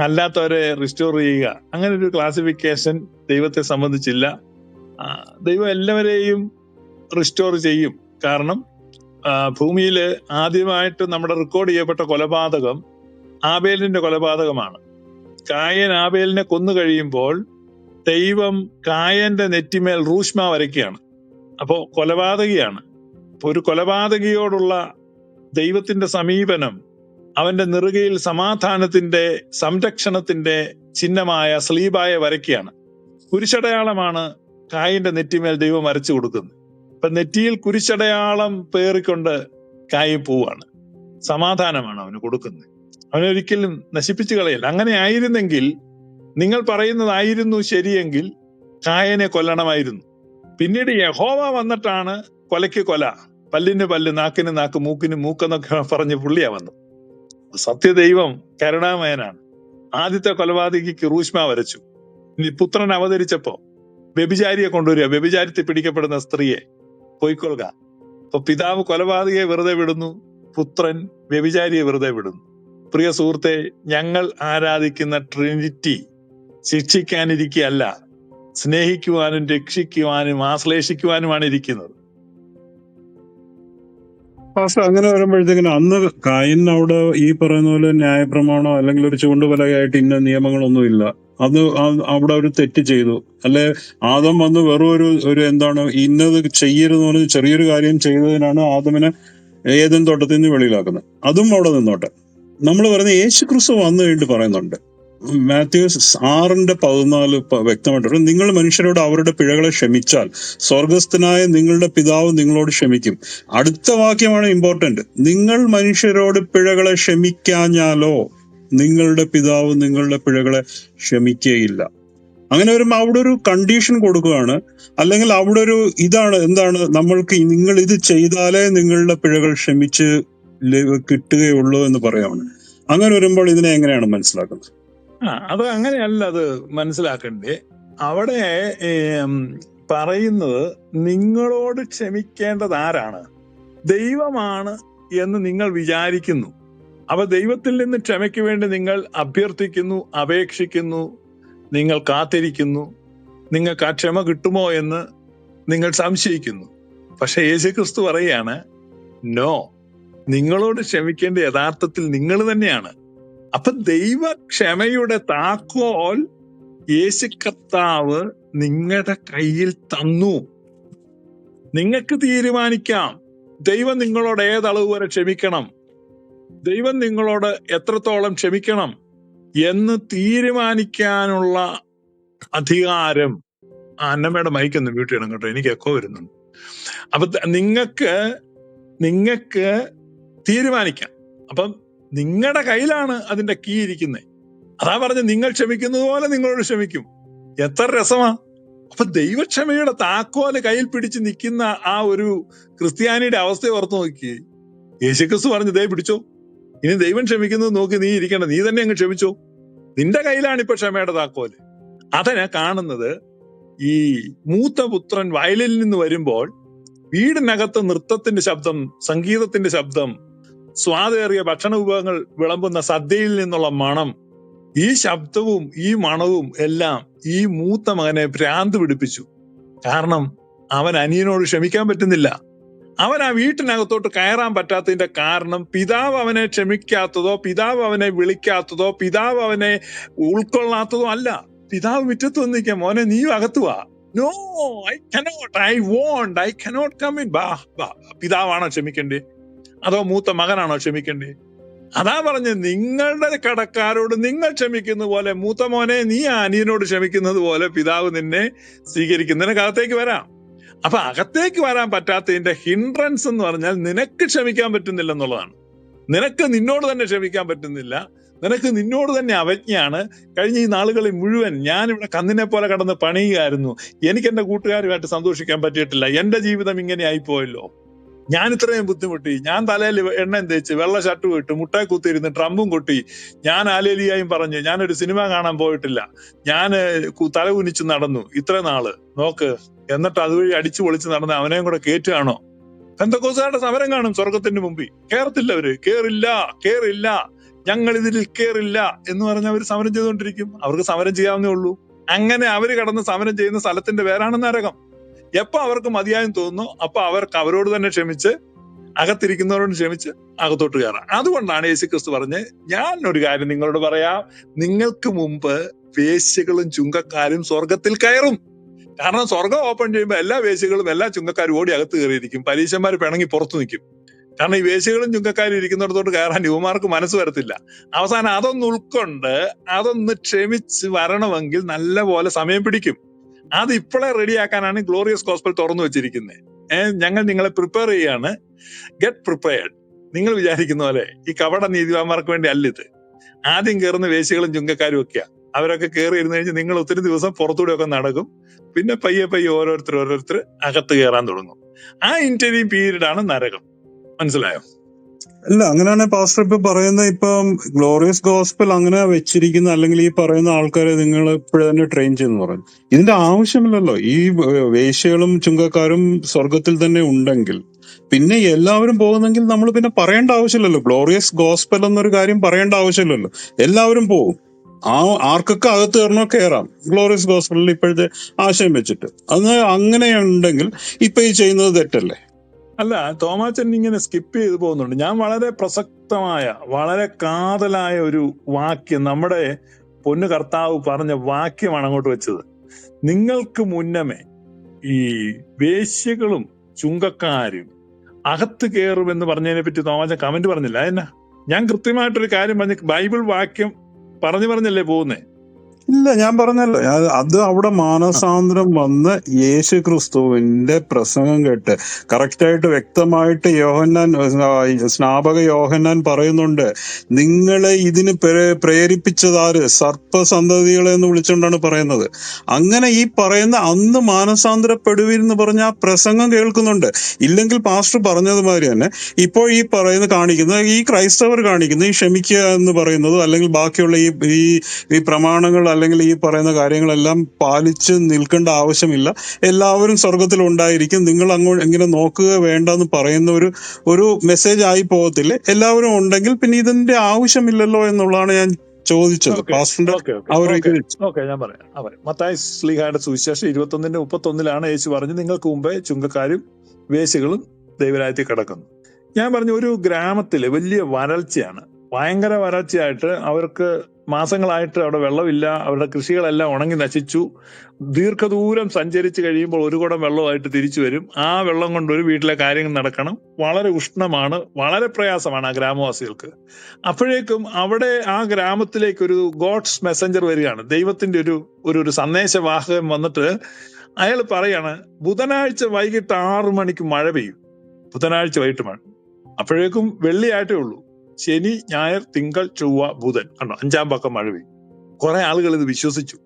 അല്ലാത്തവരെ റിസ്റ്റോർ ചെയ്യുക, അങ്ങനെ ഒരു ക്ലാസിഫിക്കേഷൻ ദൈവത്തെ സംബന്ധിച്ചില്ല. ദൈവം എല്ലാവരെയും റിസ്റ്റോർ ചെയ്യും. കാരണം ഭൂമിയിൽ ആദ്യമായിട്ട് നമ്മുടെ റെക്കോർഡ് ചെയ്യപ്പെട്ട കൊലപാതകം ആബേലിന്റെ കൊലപാതകമാണ്. കായൻ ആബേലിനെ കൊന്നു കഴിയുമ്പോൾ ദൈവം കായന്റെ നെറ്റിമേൽ റൂഷ്മ വരയ്ക്കുകയാണ്. അപ്പോ കൊലപാതകിയാണ്. ഒരു കൊലപാതകിയോടുള്ള ദൈവത്തിന്റെ സമീപനം അവന്റെ നെറുകയിൽ സമാധാനത്തിന്റെ, സംരക്ഷണത്തിന്റെ ചിഹ്നമായ സ്ലീബായ വരയ്ക്കുകയാണ്. കുരിശടയാളമാണ് കായന്റെ നെറ്റിമേൽ ദൈവം വരച്ചു കൊടുക്കുന്നത്. അപ്പൊ നെറ്റിയിൽ കുരിശടയാളം പേറിക്കൊണ്ട് കായൻ പോവാണ്. സമാധാനമാണ് അവന് കൊടുക്കുന്നത്. അവനൊരിക്കലും നശിപ്പിച്ചു കളയില്ല. അങ്ങനെ ആയിരുന്നെങ്കിൽ, നിങ്ങൾ പറയുന്നതായിരുന്നു ശരിയെങ്കിൽ കായനെ കൊല്ലണമായിരുന്നു. പിന്നീട് യഹോവ വന്നിട്ടാണ് കൊലയ്ക്ക് കൊല. പല്ലിന് പല്ല്, നാക്കിന് നാക്ക്, മൂക്കിന് മൂക്കെന്നൊക്കെ പറഞ്ഞ് പുള്ളിയാ വന്നു. സത്യദൈവം കരുണാമയനാണ്. ആദ്യത്തെ കൊലപാതകിക്ക് റൂഷ്മ വരച്ചു. ഇനി പുത്രൻ അവതരിച്ചപ്പോ വ്യഭിചാരിയെ കൊണ്ടുവരിക, വ്യഭിചാരത്തിൽ പിടിക്കപ്പെടുന്ന സ്ത്രീയെ പൊയ്ക്കൊള്ളുക. അപ്പൊ പിതാവ് കൊലപാതകയെ വെറുതെ വിടുന്നു, പുത്രൻ വ്യഭിചാരിയെ വെറുതെ വിടുന്നു. പ്രിയ സുഹൃത്തെ, ഞങ്ങൾ ആരാധിക്കുന്ന ട്രിനിറ്റി ശിക്ഷിക്കാനിരിക്കുകയല്ല, സ്നേഹിക്കുവാനും രക്ഷിക്കുവാനും ആശ്ലേഷിക്കുവാനുമാണ് ഇരിക്കുന്നത്. പാസ്റ്റർ, അങ്ങനെ വരുമ്പോഴത്തേക്കിന് അന്ന് കായൻ അവിടെ ഈ പറയുന്ന പോലെ ന്യായപ്രമാണോ അല്ലെങ്കിൽ ഒരു ചൂണ്ടുപലകയായിട്ട് ഇന്ന നിയമങ്ങളൊന്നുമില്ല. അവിടെ ഒരു തെറ്റ് ചെയ്തു, അല്ലെ ആദം വന്ന് വെറും ഒരു എന്താണ് ഇന്നത് ചെയ്യരുതെന്ന് പറഞ്ഞ് ചെറിയൊരു കാര്യം ചെയ്തതിനാണ് ആദമിനെ ഏദൻ തോട്ടത്തിൽ നിന്ന് വെളിയിലാക്കുന്നത്. അതും അവിടെ നിന്നോട്ടെ. നമ്മൾ പറയുന്നത് യേശു ക്രിസ്തു വന്നു കഴിഞ്ഞിട്ട് പറയുന്നുണ്ട്, മാത്യു 6:14 വ്യക്തമായിട്ട്, നിങ്ങൾ മനുഷ്യരോട് അവരുടെ പിഴകളെ ക്ഷമിച്ചാൽ സ്വർഗസ്ഥനായ നിങ്ങളുടെ പിതാവ് നിങ്ങളോട് ക്ഷമിക്കും. അടുത്ത വാക്യമാണ് ഇമ്പോർട്ടന്റ്. നിങ്ങൾ മനുഷ്യരോട് പിഴകളെ ക്ഷമിക്കാഞ്ഞാലോ നിങ്ങളുടെ പിതാവ് നിങ്ങളുടെ പിഴകളെ ക്ഷമിക്കുകയില്ല. അങ്ങനെ വരുമ്പോൾ അവിടെ ഒരു കണ്ടീഷൻ കൊടുക്കുകയാണ്, അല്ലെങ്കിൽ അവിടെ ഒരു ഇതാണ്, എന്താണ്, നമ്മൾക്ക് നിങ്ങൾ ഇത് ചെയ്താലേ നിങ്ങളുടെ പിഴകൾ ക്ഷമിച്ച് കിട്ടുകയുള്ളൂ എന്ന് പറയുകയാണ്. അങ്ങനെ വരുമ്പോൾ ഇതിനെ എങ്ങനെയാണ് മനസ്സിലാക്കുന്നത്? അത് അങ്ങനെയല്ല അത് മനസ്സിലാക്കണ്ടേ. അവിടെ പറയുന്നത് നിങ്ങളോട് ക്ഷമിക്കേണ്ടത് ആരാണ്? ദൈവമാണ് എന്ന് നിങ്ങൾ വിചാരിക്കുന്നു. അപ്പൊ ദൈവത്തിൽ നിന്ന് ക്ഷമയ്ക്ക് വേണ്ടി നിങ്ങൾ അഭ്യർത്ഥിക്കുന്നു, അപേക്ഷിക്കുന്നു, നിങ്ങൾ കാത്തിരിക്കുന്നു. നിങ്ങൾക്ക് ആ ക്ഷമ കിട്ടുമോ എന്ന് നിങ്ങൾ സംശയിക്കുന്നു. പക്ഷെ യേശുക്രിസ്തു പറയുകയാണ്, നോ, നിങ്ങളോട് ക്ഷമിക്കേണ്ട യഥാർത്ഥത്തിൽ നിങ്ങൾ തന്നെയാണ്. അപ്പൊ ദൈവക്ഷമയുടെ താക്കോൽ യേശു കർത്താവ് നിങ്ങളുടെ കയ്യിൽ തന്നു. നിങ്ങൾക്ക് തീരുമാനിക്കാം ദൈവം നിങ്ങളോട് ഏതളവ് വരെ ക്ഷമിക്കണം, ദൈവം നിങ്ങളോട് എത്രത്തോളം ക്ഷമിക്കണം എന്ന് തീരുമാനിക്കാനുള്ള അധികാരം. അന്നമ്മയുടെ മൈക്കൊന്ന് മ്യൂട്ട് ചെയ്യണം കേട്ടോ, എനിക്ക് എക്കോ വരുന്നുണ്ട്. അപ്പൊ നിങ്ങൾക്ക് തീരുമാനിക്കാം. അപ്പം നിങ്ങളുടെ കയ്യിലാണ് അതിന്റെ കീ ഇരിക്കുന്നത്. അതാ പറഞ്ഞ, നിങ്ങൾ ക്ഷമിക്കുന്നത് പോലെ നിങ്ങളോട് ക്ഷമിക്കും. എത്ര രസമാ! അപ്പൊ ദൈവക്ഷമയുടെ താക്കോല് കയ്യിൽ പിടിച്ച് നിൽക്കുന്ന ആ ഒരു ക്രിസ്ത്യാനിയുടെ അവസ്ഥയെ ഓർത്ത് നോക്കിയേ. യേശുക്രിസ്തു പറഞ്ഞു, ദൈവം പിടിച്ചോ, ഇനി ദൈവം ക്ഷമിക്കുന്നത് നോക്കി നീ ഇരിക്കണ്ട, നീ തന്നെ അങ്ങ് ക്ഷമിച്ചോ, നിന്റെ കയ്യിലാണ് ഇപ്പൊ ക്ഷമയുടെ താക്കോല്. അതിനെ കാണുന്നത്, ഈ മൂത്ത പുത്രൻ വയലിൽ നിന്ന് വരുമ്പോൾ വീടിനകത്ത് നൃത്തത്തിന്റെ ശബ്ദം, സംഗീതത്തിന്റെ ശബ്ദം, സ്വാദേറിയ ഭക്ഷണ വിഭവങ്ങൾ വിളമ്പുന്ന സദ്യയിൽ നിന്നുള്ള മണം, ഈ ശബ്ദവും ഈ മണവും എല്ലാം ഈ മൂത്ത മകനെ ഭ്രാന്ത് പിടിപ്പിച്ചു. കാരണം അവൻ അനിയനോട് ക്ഷമിക്കാൻ പറ്റുന്നില്ല. അവൻ ആ വീട്ടിനകത്തോട്ട് കയറാൻ പറ്റാത്തതിന്റെ കാരണം പിതാവ് അവനെ ക്ഷമിക്കാത്തതോ, പിതാവ് അവനെ വിളിക്കാത്തതോ, പിതാവ് അവനെ ഉൾക്കൊള്ളാത്തതോ അല്ല. പിതാവ് മുറ്റത്ത് വന്നിരിക്കാം, മോനെ നീ അകത്ത് വാ. No, I cannot, I won't, I cannot come in. പിതാവാണോ ക്ഷമിക്കണ്ടേ, അതോ മൂത്ത മകനാണോ ക്ഷമിക്കണ്ടേ? അതാ പറഞ്ഞ്, നിങ്ങളുടെ കടക്കാരോട് നിങ്ങൾ ക്ഷമിക്കുന്ന പോലെ മൂത്ത മോനെ നീ അനിയനോട് ക്ഷമിക്കുന്നത് പോലെ പിതാവ് നിന്നെ സ്വീകരിക്കുന്നതിന് അകത്തേക്ക് വരാം. അപ്പൊ അകത്തേക്ക് വരാൻ പറ്റാത്തതിന്റെ ഹിൻഡ്രൻസ് എന്ന് പറഞ്ഞാൽ നിനക്ക് ക്ഷമിക്കാൻ പറ്റുന്നില്ല എന്നുള്ളതാണ്. നിനക്ക് നിന്നോട് തന്നെ ക്ഷമിക്കാൻ പറ്റുന്നില്ല, നിനക്ക് നിന്നോട് തന്നെ അവജ്ഞയാണ്. കഴിഞ്ഞ ഈ നാളുകളിൽ മുഴുവൻ ഞാനിവിടെ കന്നിനെ പോലെ കടന്ന് പണിയുകയായിരുന്നു. എനിക്ക് എന്റെ കൂട്ടുകാരുമായിട്ട് സന്തോഷിക്കാൻ പറ്റിയിട്ടില്ല. എന്റെ ജീവിതം ഇങ്ങനെ ആയിപ്പോയല്ലോ, ഞാൻ ഇത്രയും ബുദ്ധിമുട്ടി, ഞാൻ തലയിൽ എണ്ണയും തേച്ച് വെള്ള ഷർട്ട് വിട്ട് മുട്ടായി കുത്തിയിരുന്ന് ട്രംപും കൊട്ടി, ഞാൻ ആലേലിയായും പറഞ്ഞ് ഞാനൊരു സിനിമ കാണാൻ പോയിട്ടില്ല, ഞാൻ തല കുനിച്ച് നടന്നു ഇത്ര നാള് നോക്ക്, എന്നിട്ട് അതുവഴി അടിച്ചു പൊളിച്ച് നടന്ന് അവനെയും കൂടെ കേറ്റുകയാണോ? പെന്തക്കോസ്തുകാരുടെ സമരം കാണും സ്വർഗത്തിന്റെ മുമ്പിൽ. കേറത്തില്ല അവര്, കേറില്ല, ഞങ്ങൾ ഇതിൽ കേറില്ല എന്ന് പറഞ്ഞ് അവർ സമരം ചെയ്തുകൊണ്ടിരിക്കും. അവർക്ക് സമരം ചെയ്യാവുന്നേ ഉള്ളൂ. അങ്ങനെ അവര് കടന്ന് സമരം ചെയ്യുന്ന സ്ഥലത്തിന്റെ പേരാണ് നരകം. എപ്പോ അവർക്ക് മതിയായും തോന്നുന്നു അപ്പൊ അവർക്ക് അവരോട് തന്നെ ക്ഷമിച്ച്, അകത്തിരിക്കുന്നവരോട് ക്ഷമിച്ച് അകത്തോട്ട് കയറാം. അതുകൊണ്ടാണ് യേശുക്രിസ്തു പറഞ്ഞ്, ഞാൻ ഒരു കാര്യം നിങ്ങളോട് പറയാം, നിങ്ങൾക്ക് മുമ്പ് വേശ്യകളും ചുങ്കക്കാരും സ്വർഗത്തിൽ കയറും. കാരണം സ്വർഗം ഓപ്പൺ ചെയ്യുമ്പോൾ എല്ലാ വേശ്യകളും എല്ലാ ചുങ്കക്കാരും ഓടി അകത്ത് കയറിയിരിക്കും, പരീശന്മാർ പിണങ്ങി പുറത്തു നിൽക്കും. കാരണം ഈ വേശ്യകളും ചുങ്കക്കാരും ഇരിക്കുന്നിടത്തോട്ട് കയറാൻ യുവമാർക്ക് മനസ്സ് വരത്തില്ല. അവസാനം അതൊന്ന് ഉൾക്കൊണ്ട് അതൊന്ന് ക്ഷമിച്ച് വരണമെങ്കിൽ നല്ല പോലെ സമയം പിടിക്കും. അത് ഇപ്പോഴേ റെഡിയാക്കാനാണ് ഗ്ലോറിയസ് ഗോസ്പൽ തുറന്നു വെച്ചിരിക്കുന്നത്. ഞങ്ങൾ നിങ്ങളെ പ്രിപ്പയർ ചെയ്യാണ്. Get prepared. നിങ്ങൾ വിചാരിക്കുന്ന പോലെ ഈ കപട നീതിവാന്മാർക്ക് വേണ്ടി അല്ല ഇത്. ആദ്യം കയറുന്ന വേശ്യകളും ചുങ്കക്കാരും ഒക്കെയാ. അവരൊക്കെ കയറി ഇരുന്ന് കഴിഞ്ഞ് നിങ്ങൾ ഒത്തിരി ദിവസം പുറത്തൂടെ ഒക്കെ നടക്കും. പിന്നെ പയ്യെ ഓരോരുത്തർ അകത്ത് കയറാൻ തുടങ്ങും. ആ ഇന്റർവ്യൂ പീരീഡ് ആണ് നരകം. മനസ്സിലായോ? അല്ല, അങ്ങനെയാണെങ്കിൽ പാസ്റ്റർ ഇപ്പൊ പറയുന്ന ഇപ്പം ഗ്ലോറിയസ് ഗോസ്പൽ അങ്ങനെ വെച്ചിരിക്കുന്ന, അല്ലെങ്കിൽ ഈ പറയുന്ന ആൾക്കാരെ നിങ്ങൾ ഇപ്പോഴെ തന്നെ ട്രെയിൻ ചെയ്തെന്ന് പറയും. ഇതിന്റെ ആവശ്യമില്ലല്ലോ. ഈ വേശ്യകളും ചുങ്കക്കാരും സ്വർഗത്തിൽ തന്നെ ഉണ്ടെങ്കിൽ പിന്നെ എല്ലാവരും പോകുന്നെങ്കിൽ നമ്മൾ പിന്നെ പറയേണ്ട ആവശ്യമില്ലല്ലോ. ഗ്ലോറിയസ് ഗോസ്പൽ എന്നൊരു കാര്യം പറയേണ്ട ആവശ്യമില്ലല്ലോ. എല്ലാവരും പോകും. ആർക്കൊക്കെ അകത്ത് കയറണോ കയറാം, ഗ്ലോറിയസ് ഗോസ്പലിൽ ഇപ്പോഴത്തെ ആശയം വെച്ചിട്ട്. അത് അങ്ങനെയുണ്ടെങ്കിൽ ഇപ്പൊ ഈ ചെയ്യുന്നത് തെറ്റല്ലേ? അല്ല, തോമാച്ചൻ ഇങ്ങനെ സ്കിപ്പ് ചെയ്ത് പോകുന്നുണ്ട്. ഞാൻ വളരെ പ്രസക്തമായ, വളരെ കാതലായ ഒരു വാക്യം, നമ്മുടെ പൊന്നു കർത്താവ് പറഞ്ഞ വാക്യമാണ് അങ്ങോട്ട് വെച്ചത്. നിങ്ങൾക്ക് മുന്നമേ ഈ വേശ്യകളും ചുങ്കക്കാരും അകത്ത് കയറുമെന്ന് പറഞ്ഞതിനെ പറ്റി തോമാച്ചൻ കമന്റ് പറഞ്ഞില്ല. എന്നാ, ഞാൻ കൃത്യമായിട്ടൊരു കാര്യം പറഞ്ഞ് ബൈബിൾ വാക്യം പറഞ്ഞല്ലേ പോകുന്നേ. ഇല്ല, ഞാൻ പറഞ്ഞല്ലോ, അത് അവിടെ മാനസാന്തരം വന്ന് യേശു ക്രിസ്തുവിന്റെ പ്രസംഗം കേട്ട് കറക്റ്റായിട്ട് വ്യക്തമായിട്ട് സ്നാപക യോഹന്നാൻ പറയുന്നുണ്ട്, നിങ്ങളെ ഇതിന് പ്രേരിപ്പിച്ചതാര്? സർപ്പസന്തതികളെ എന്ന് വിളിച്ചുകൊണ്ടാണ് പറയുന്നത്. അങ്ങനെ ഈ പറയുന്ന അന്ന് മാനസാന്തരപ്പെടുവിന്ന് പറഞ്ഞ ആ പ്രസംഗം കേൾക്കുന്നുണ്ട്. ഇല്ലെങ്കിൽ പാസ്റ്റർ പറഞ്ഞതുമാതിരി തന്നെ ഇപ്പോൾ ഈ കാണിക്കുന്നത്, ഈ ക്രൈസ്തവർ കാണിക്കുന്നത് ഈ ക്ഷമിക്കുക എന്ന് പറയുന്നത്, അല്ലെങ്കിൽ ബാക്കിയുള്ള ഈ പ്രമാണങ്ങൾ അല്ലെങ്കിൽ ഈ പറയുന്ന കാര്യങ്ങളെല്ലാം പാലിച്ച് നിൽക്കേണ്ട ആവശ്യമില്ല, എല്ലാവരും സ്വർഗത്തിൽ ഉണ്ടായിരിക്കും, നിങ്ങൾ അങ്ങോട്ട് ഇങ്ങനെ നോക്കുക വേണ്ടെന്ന് പറയുന്ന ഒരു മെസ്സേജ് ആയി പോകത്തില്ലേ? എല്ലാവരും ഉണ്ടെങ്കിൽ പിന്നെ ഇതിന്റെ ആവശ്യമില്ലല്ലോ എന്നുള്ളതാണ് ഞാൻ ചോദിച്ചത്. പാസ്റ്ററിന്റെ ഞാൻ പറയാം. മത്തായി ശ്ലീഹായുടെ സുവിശേഷം 21:31 യേശു പറഞ്ഞു, നിങ്ങൾക്ക് മുമ്പേ ചുങ്കക്കാരും വേശ്യകളും ദൈവരാജ്യത്തിൽ കിടക്കുന്നു. ഞാൻ പറഞ്ഞു, ഒരു ഗ്രാമത്തില് വലിയ വരൾച്ചയാണ്, ഭയങ്കര വരൾച്ചയായിട്ട് അവർക്ക് മാസങ്ങളായിട്ട് അവിടെ വെള്ളമില്ല, അവരുടെ കൃഷികളെല്ലാം ഉണങ്ങി നശിച്ചു. ദീർഘദൂരം സഞ്ചരിച്ച് കഴിയുമ്പോൾ ഒരു കുടം വെള്ളമായിട്ട് തിരിച്ചു വരും. ആ വെള്ളം കൊണ്ട് ഒരു വീട്ടിലെ കാര്യങ്ങൾ നടക്കണം. വളരെ ഉഷ്ണമാണ്, വളരെ പ്രയാസമാണ് ആ ഗ്രാമവാസികൾക്ക്. അപ്പോഴേക്കും അവിടെ ആ ഗ്രാമത്തിലേക്ക് ഒരു ഗോഡ്സ് മെസ്സഞ്ചർ വരികയാണ്, ദൈവത്തിന്റെ ഒരു സന്ദേശവാഹകൻ വന്നിട്ട് അയാൾ പറയാണ്, ബുധനാഴ്ച വൈകിട്ട് 6 മണിക്ക് മഴ പെയ്യും. ബുധനാഴ്ച വൈകിട്ട് മഴ. അപ്പോഴേക്കും വെള്ളിയായിട്ടേ ഉള്ളൂ. ശനി, ഞായർ, തിങ്കൾ, ചൊവ്വ, ബുധൻ, കണ്ടോ, 5-ാം പക്കം മഴ പെയ്യും. കുറെ ആളുകൾ ഇത് വിശ്വസിച്ചു.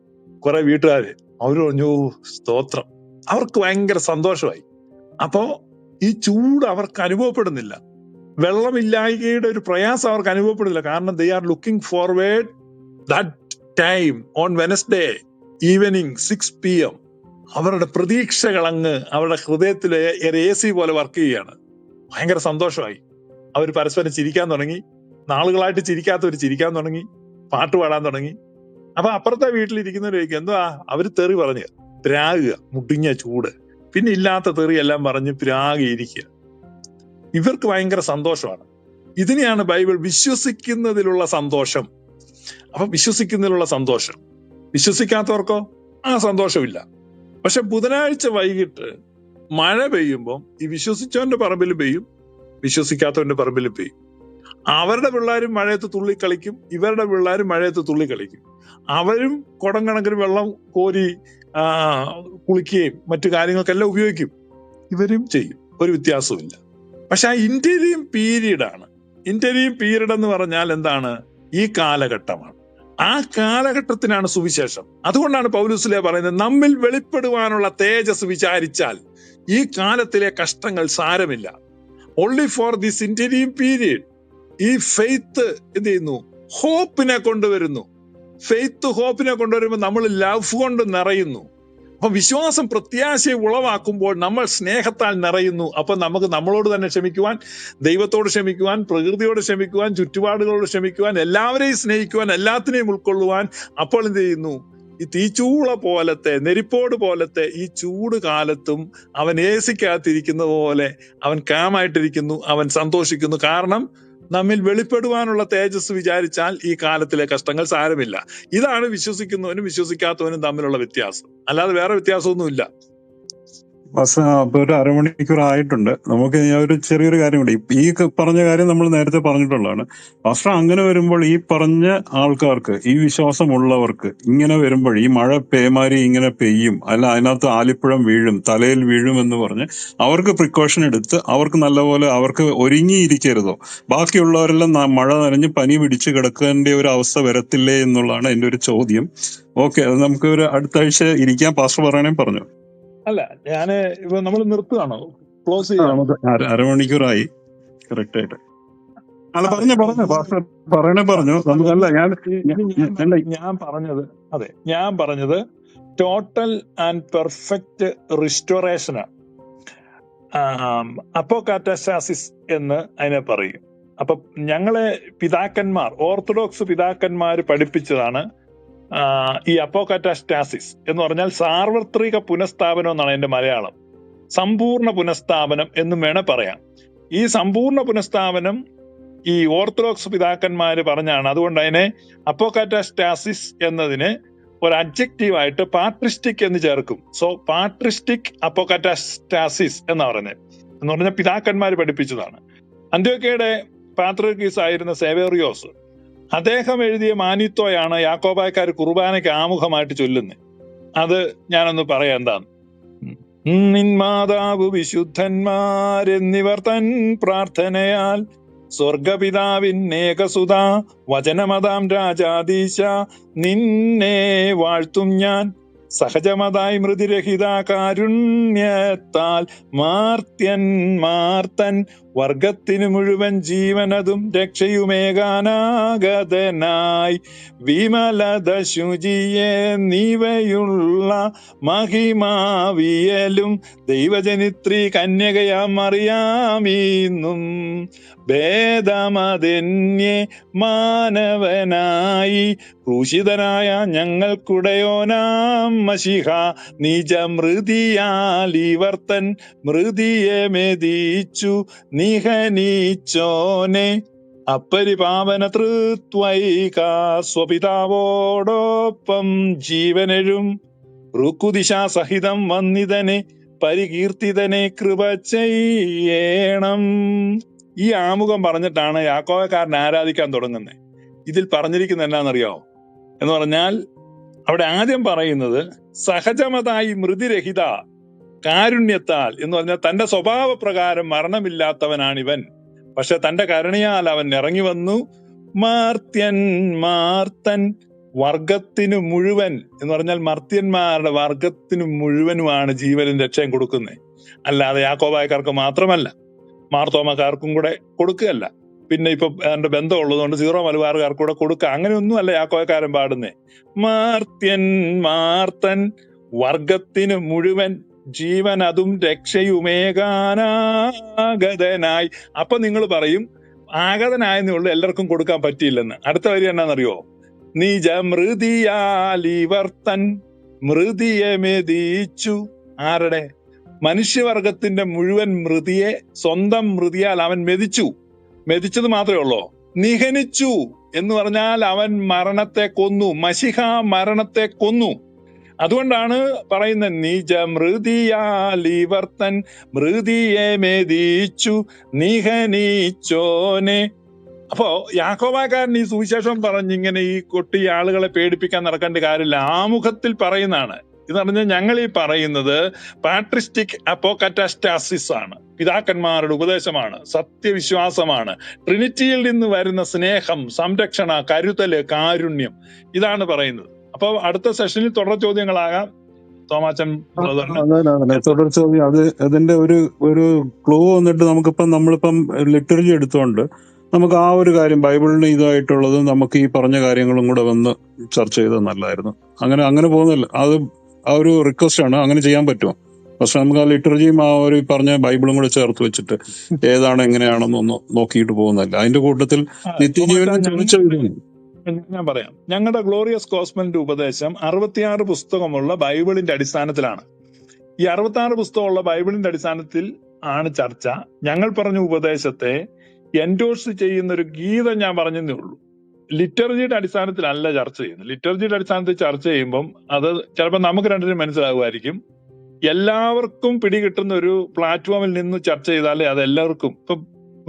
കുറെ വീട്ടുകാര് അവര് പറഞ്ഞു, സ്തോത്രം. അവർക്ക് ഭയങ്കര സന്തോഷമായി. അപ്പോ ഈ ചൂട് അവർക്ക് അനുഭവപ്പെടുന്നില്ല, വെള്ളമില്ലായ്കയുടെ ഒരു പ്രയാസം അവർക്ക് അനുഭവപ്പെടുന്നില്ല. കാരണം they are looking forward that time on Wednesday evening 6 PM. അവരുടെ പ്രതീക്ഷകൾ അങ്ങ് അവരുടെ ഹൃദയത്തിലെ AC പോലെ വർക്ക് ചെയ്യുകയാണ്. ഭയങ്കര സന്തോഷമായി. അവർ പരസ്പരം ചിരിക്കാൻ തുടങ്ങി. നാളുകളായിട്ട് ചിരിക്കാത്തവർ ചിരിക്കാൻ തുടങ്ങി, പാട്ട് പാടാൻ തുടങ്ങി. അപ്പൊ അപ്പുറത്തെ വീട്ടിലിരിക്കുന്നവരേക്ക് എന്തുവാ അവര് തെറി പറഞ്ഞ് പ്രാകുക, മുടിഞ്ഞ ചൂട്, പിന്നെ ഇല്ലാത്ത തെറി എല്ലാം പറഞ്ഞ് പ്രാകിയിരിക്കുക. ഇവർക്ക് ഭയങ്കര സന്തോഷമാണ്. ഇതിനെയാണ് ബൈബിൾ വിശ്വസിക്കുന്നതിലുള്ള സന്തോഷം. അപ്പൊ വിശ്വസിക്കുന്നതിലുള്ള സന്തോഷം, വിശ്വസിക്കാത്തവർക്കോ ആ സന്തോഷമില്ല. പക്ഷെ ബുധനാഴ്ച വൈകിട്ട് മഴ പെയ്യുമ്പോൾ ഈ വിശ്വസിച്ചവന്റെ പറമ്പിൽ പെയ്യും, വിശ്വസിക്കാത്തവന്റെ പറമ്പിൽ പെയ്യും. അവരുടെ പിള്ളേരും മഴയത്ത് തുള്ളിക്കളിക്കും, ഇവരുടെ പിള്ളേരും മഴയത്ത് തുള്ളിക്കളിക്കും. അവരും കുടം കണക്കിന് വെള്ളം കോരി കുളിക്കുകയും മറ്റു കാര്യങ്ങൾക്കെല്ലാം ഉപയോഗിക്കും, ഇവരും ചെയ്യും. ഒരു വ്യത്യാസവും ഇല്ല. പക്ഷെ ആ ഇന്റർവ്യൂ പീരീഡാണ്. ഇന്റർവ്യൂ പീരീഡ് എന്ന് പറഞ്ഞാൽ എന്താണ്? ഈ കാലഘട്ടമാണ്. ആ കാലഘട്ടത്തിനാണ് സുവിശേഷം. അതുകൊണ്ടാണ് പൗലോസ് പറയുന്നത്, നമ്മിൽ വെളിപ്പെടുവാനുള്ള തേജസ് വിചാരിച്ചാൽ ഈ കാലത്തിലെ കഷ്ടങ്ങൾ സാരമില്ല. Only for this interview period. ഈ ഫെയ്ത്ത് എന്ത് ചെയ്യുന്നു? ഹോപ്പിനെ കൊണ്ടുവരുന്നു. ഫെയ്ത്ത് ഹോപ്പിനെ കൊണ്ടുവരുമ്പോൾ നമ്മൾ ലവ് കൊണ്ട് നിറയുന്നു. അപ്പൊ വിശ്വാസം പ്രത്യാശയെ ഉളവാക്കുമ്പോൾ നമ്മൾ സ്നേഹത്താൽ നിറയുന്നു. അപ്പൊ നമുക്ക് നമ്മളോട് തന്നെ ക്ഷമിക്കുവാൻ, ദൈവത്തോട് ക്ഷമിക്കുവാൻ, പ്രകൃതിയോട് ക്ഷമിക്കുവാൻ, ചുറ്റുപാടുകളോട് ക്ഷമിക്കുവാൻ, എല്ലാവരെയും സ്നേഹിക്കുവാൻ, എല്ലാത്തിനെയും ഉൾക്കൊള്ളുവാൻ. അപ്പോൾ എന്ത് ചെയ്യുന്നു? ഈ തീച്ചൂള പോലത്തെ, നെരിപ്പോട് പോലത്തെ ഈ ചൂട് കാലത്തും അവൻ ഏസിക്കകത്തിരിക്കുന്ന പോലെ അവൻ കാമായിട്ടിരിക്കുന്നു, അവൻ സന്തോഷിക്കുന്നു. കാരണം നമ്മിൽ വെളിപ്പെടുവാനുള്ള തേജസ് വിചാരിച്ചാൽ ഈ കാലത്തിലെ കഷ്ടങ്ങൾ സാരമില്ല. ഇതാണ് വിശ്വസിക്കുന്നവനും വിശ്വസിക്കാത്തവനും തമ്മിലുള്ള വ്യത്യാസം. അല്ലാതെ വേറെ വ്യത്യാസമൊന്നുമില്ല. അപ്പൊ ഒരു അരമണിക്കൂർ ആയിട്ടുണ്ട്. നമുക്ക് ഒരു ചെറിയൊരു കാര്യം കൂടി, ഈ പറഞ്ഞ കാര്യം നമ്മൾ നേരത്തെ പറഞ്ഞിട്ടുള്ളതാണ്. പാസ്റ്റർ, അങ്ങനെ വരുമ്പോൾ ഈ പറഞ്ഞ ആൾക്കാർക്ക്, ഈ വിശ്വാസമുള്ളവർക്ക് ഇങ്ങനെ വരുമ്പോൾ ഈ മഴ പേമാരി ഇങ്ങനെ പെയ്യും, അല്ല അതിനകത്ത് ആലിപ്പഴം വീഴും, തലയിൽ വീഴും എന്ന് പറഞ്ഞ് അവർക്ക് പ്രിക്കോഷൻ എടുത്ത് അവർക്ക് നല്ലപോലെ അവർക്ക് ഒരുങ്ങിയിരിക്കരുതോ? ബാക്കിയുള്ളവരെല്ലാം മഴ നനഞ്ഞ് പനി പിടിച്ച് കിടക്കേണ്ട ഒരു അവസ്ഥ വരത്തില്ലേ എന്നുള്ളതാണ് എന്റെ ഒരു ചോദ്യം. ഓക്കെ, അത് നമുക്ക് ഒരു അടുത്ത ആഴ്ച ഇരിക്കാൻ പാസ്റ്റർ പറയണേ പറഞ്ഞു. അല്ല, ഇപ്പൊ നമ്മൾ നിർത്തുകയാണോ? ക്ലോസ് ചെയ്യാം. നമുക്ക് അരമണിക്കൂറായി കറക്റ്റ് ആയിട്ട്. അല്ല അതെ, പറഞ്ഞു പാസ്റ്റർ പറഞ്ഞു നമുക്കല്ല ഞാൻ പറഞ്ഞത് ടോട്ടൽ ആൻഡ് പെർഫെക്റ്റ് റിസ്റ്റോറേഷനാണ്. അപ്പോകാറ്റാസ്റ്റാസിസ് എന്ന് അതിനെ പറയും. അപ്പൊ ഞങ്ങളെ പിതാക്കന്മാർ, ഓർത്തഡോക്സ് പിതാക്കന്മാർ പഠിപ്പിച്ചതാണ് ഈ അപ്പോകാറ്റാസ്റ്റാസിസ് എന്ന് പറഞ്ഞാൽ സാർവത്രിക പുനഃസ്ഥാപനം എന്നാണ് അതിന്റെ മലയാളം. സമ്പൂർണ്ണ പുനഃസ്ഥാപനം എന്നും വേണേ പറയാം. ഈ സമ്പൂർണ്ണ പുനഃസ്ഥാപനം ഈ ഓർത്തഡോക്സ് പിതാക്കന്മാര് പറഞ്ഞാണ്. അതുകൊണ്ട് അതിനെ അപ്പോകാറ്റാസ്റ്റാസിസ് എന്നതിന് ഒരു അഡ്ജക്റ്റീവായിട്ട് പാട്രിസ്റ്റിക് എന്ന് ചേർക്കും. സോ പാട്രിസ്റ്റിക് അപ്പോകാറ്റാസ്റ്റാസിസ് എന്നാ പറയുന്നത്. എന്ന് പറഞ്ഞാൽ പിതാക്കന്മാര് പഠിപ്പിച്ചതാണ്. അന്ത്യോക്യയുടെ പാത്രിയർക്കീസ് ആയിരുന്ന സേവേറിയോസ്, അദ്ദേഹം എഴുതിയ മാനിത്തോയാണ് യാക്കോബായക്കാർ കുർബാനയ്ക്ക് ആമുഖമായിട്ട് ചൊല്ലുന്നത്. അത് ഞാനൊന്ന് പറയാം എന്താണ്. നിൻ മാതാവ് വിശുദ്ധന്മാരെന്നിവർ തൻ പ്രാർത്ഥനയാൽ സ്വർഗപിതാവിൻ ഏകസുത വചനമതാം രാജാദീശ നിന്നെ വാഴ്ത്തും ഞാൻ സഹജമതായി മൃതിരഹിത കാരുണ്യത്താൽ മാർത്തൻ വർഗത്തിനു മുഴുവൻ ജീവനതും രക്ഷയുമേകാനാഗതനായി വിമലത ശുചിയെ നീവയുള്ള മഹിമാവിയലും ദൈവജനിത്രി കന്യകയാം മറിയാമീന്നും ഭേദമതെന്യേ മാനവനായി ക്രൂശിതനായ ഞങ്ങൾക്കുടയോനാം മശിഹ നിജമൃതിയാലിവർത്തൻ മൃതിയെ മെതിച്ചു നിഹനിച്ചോനെ അപ്പരിപാവന തൃത്വൈക സ്വപിതാവോടൊപ്പം ജീവനെഴും ഋക്കുദിശാസഹിതം വന്നിതനെ പരികീർത്തിതനെ കൃപ ചെയ്യണം. ഈ ആമുഖം പറഞ്ഞിട്ടാണ് യാക്കോബക്കാരൻ ആരാധിക്കാൻ തുടങ്ങുന്നത്. ഇതിൽ പറഞ്ഞിരിക്കുന്നത് എന്നാണെന്നറിയാമോ? എന്ന് പറഞ്ഞാൽ അവിടെ ആദ്യം പറയുന്നത് സഹജമതായി മൃതിരഹിത കാരുണ്യത്താൽ എന്ന് പറഞ്ഞാൽ തന്റെ സ്വഭാവ പ്രകാരം മരണമില്ലാത്തവനാണിവൻ, പക്ഷെ തന്റെ കരുണയാൽ അവൻ ഇറങ്ങി വന്നു. മാർത്തൻ വർഗത്തിനു മുഴുവൻ എന്ന് പറഞ്ഞാൽ മർത്യന്മാരുടെ വർഗത്തിനു മുഴുവനുമാണ് ജീവനും രക്ഷയും കൊടുക്കുന്നത്. അല്ലാതെ യാക്കോബായക്കാർക്ക് മാത്രമല്ല, മാർത്തോമക്കാർക്കും കൂടെ കൊടുക്കുകയല്ല. പിന്നെ ഇപ്പൊ എന്റെ ബന്ധം ഉള്ളതുകൊണ്ട് സീറോ മലബാറുകാർക്ക് കൂടെ കൊടുക്കുക, അങ്ങനെയൊന്നും അല്ല യാക്കോബക്കാരൻ പാടുന്നേ. മാർത്തൻ വർഗത്തിനു മുഴുവൻ ജീവൻ അതും രക്ഷയുമേകാനാഗതനായി. അപ്പൊ നിങ്ങൾ പറയും ആഗതനായെന്നുള്ളൂ, എല്ലാവർക്കും കൊടുക്കാൻ പറ്റിയില്ലെന്ന്. അടുത്ത വരി എന്നാന്നറിയോ? നിജ മൃതിയാലിവർത്തൻ മൃതിയെ മെതിച്ചു. ആരുടെ? മനുഷ്യവർഗത്തിന്റെ മുഴുവൻ മൃതിയെ സ്വന്തം മൃതിയാൽ അവൻ മെതിച്ചു. മെതിച്ചത് മാത്രമേ ഉള്ളൂ. നിഹനിച്ചു എന്ന് പറഞ്ഞാൽ അവൻ മരണത്തെ കൊന്നു. മശിഹ മരണത്തെ കൊന്നു. അതുകൊണ്ടാണ് പറയുന്നത് നിജ മൃതിയാലിവർത്തൻ മൃതിയെ മെതിച്ചു നിഹനിച്ചോനെ. അപ്പോ യാക്കോബായക്കാരൻ ഈ സുവിശേഷം പറഞ്ഞിങ്ങനെ ഈ കൊട്ടി ആളുകളെ പേടിപ്പിക്കാൻ നടക്കേണ്ട കാര്യമില്ല. ആമുഖത്തിൽ പറയുന്നതാണ്. എന്ന് പറഞ്ഞാൽ ഞങ്ങൾ ഈ പറയുന്നത് പാട്രിസ്റ്റിക് അപ്പോകാറ്റാസ്റ്റാസിസ് ആണ്, പിതാക്കന്മാരുടെ ഉപദേശമാണ്, സത്യവിശ്വാസമാണ്, ട്രിനിറ്റിയിൽ നിന്ന് വരുന്ന സ്നേഹം, സംരക്ഷണ, കരുതല്, കാരുണ്യം, ഇതാണ് പറയുന്നത്. അപ്പൊ അടുത്ത സെഷനിൽ തുടർ ചോദ്യങ്ങളാകാം. തോമാച്ചൻ തുടർ ചോദ്യം അത് അതിന്റെ ഒരു ക്ലൂ വന്നിട്ട് നമ്മളിപ്പം ലിറ്ററേച്ചർ എടുത്തുകൊണ്ട് നമുക്ക് ആ ഒരു കാര്യം ബൈബിളിന് ഇതായിട്ടുള്ളത് നമുക്ക് ഈ പറഞ്ഞ കാര്യങ്ങളും കൂടെ വന്ന് ചർച്ച ചെയ്തത് നല്ലതായിരുന്നു. അങ്ങനെ പോകുന്നില്ല, അത് ആ ഒരു റിക്വസ്റ്റ് ആണ്. അങ്ങനെ ചെയ്യാൻ പറ്റുമോ? പക്ഷെ നമുക്ക് ആ ലിറ്ററേച്ചറും ആ ഒരു പറഞ്ഞ ബൈബിളും കൂടെ ചേർത്ത് വെച്ചിട്ട് ഏതാണ് എങ്ങനെയാണെന്നൊന്ന് നോക്കിയിട്ട് പോകുന്നില്ല. അതിന്റെ കൂട്ടത്തിൽ നിത്യജീവനം ഞാൻ പറയാം. ഞങ്ങളുടെ ഗ്ലോറിയസ് ഗോസ്പലിന്റെ ഉപദേശം 66 പുസ്തകമുള്ള ബൈബിളിന്റെ അടിസ്ഥാനത്തിലാണ്. ഈ 66 പുസ്തകമുള്ള ബൈബിളിന്റെ അടിസ്ഥാനത്തിൽ ആണ് ചർച്ച. ഞങ്ങൾ പറഞ്ഞ ഉപദേശത്തെ എൻഡോഴ്സ് ചെയ്യുന്ന ഒരു ഗീതം ഞാൻ പറഞ്ഞതേ ഉള്ളൂ. ലിറ്ററജിയുടെ അടിസ്ഥാനത്തിലല്ല ചർച്ച ചെയ്യുന്നത്. ലിറ്ററജിയുടെ അടിസ്ഥാനത്തിൽ ചർച്ച ചെയ്യുമ്പം അത് ചിലപ്പോൾ നമുക്ക് രണ്ടിനും മനസ്സിലാകുമായിരിക്കും. എല്ലാവർക്കും പിടികിട്ടുന്ന ഒരു പ്ലാറ്റ്ഫോമിൽ നിന്ന് ചർച്ച ചെയ്താലേ അത് എല്ലാവർക്കും. ഇപ്പം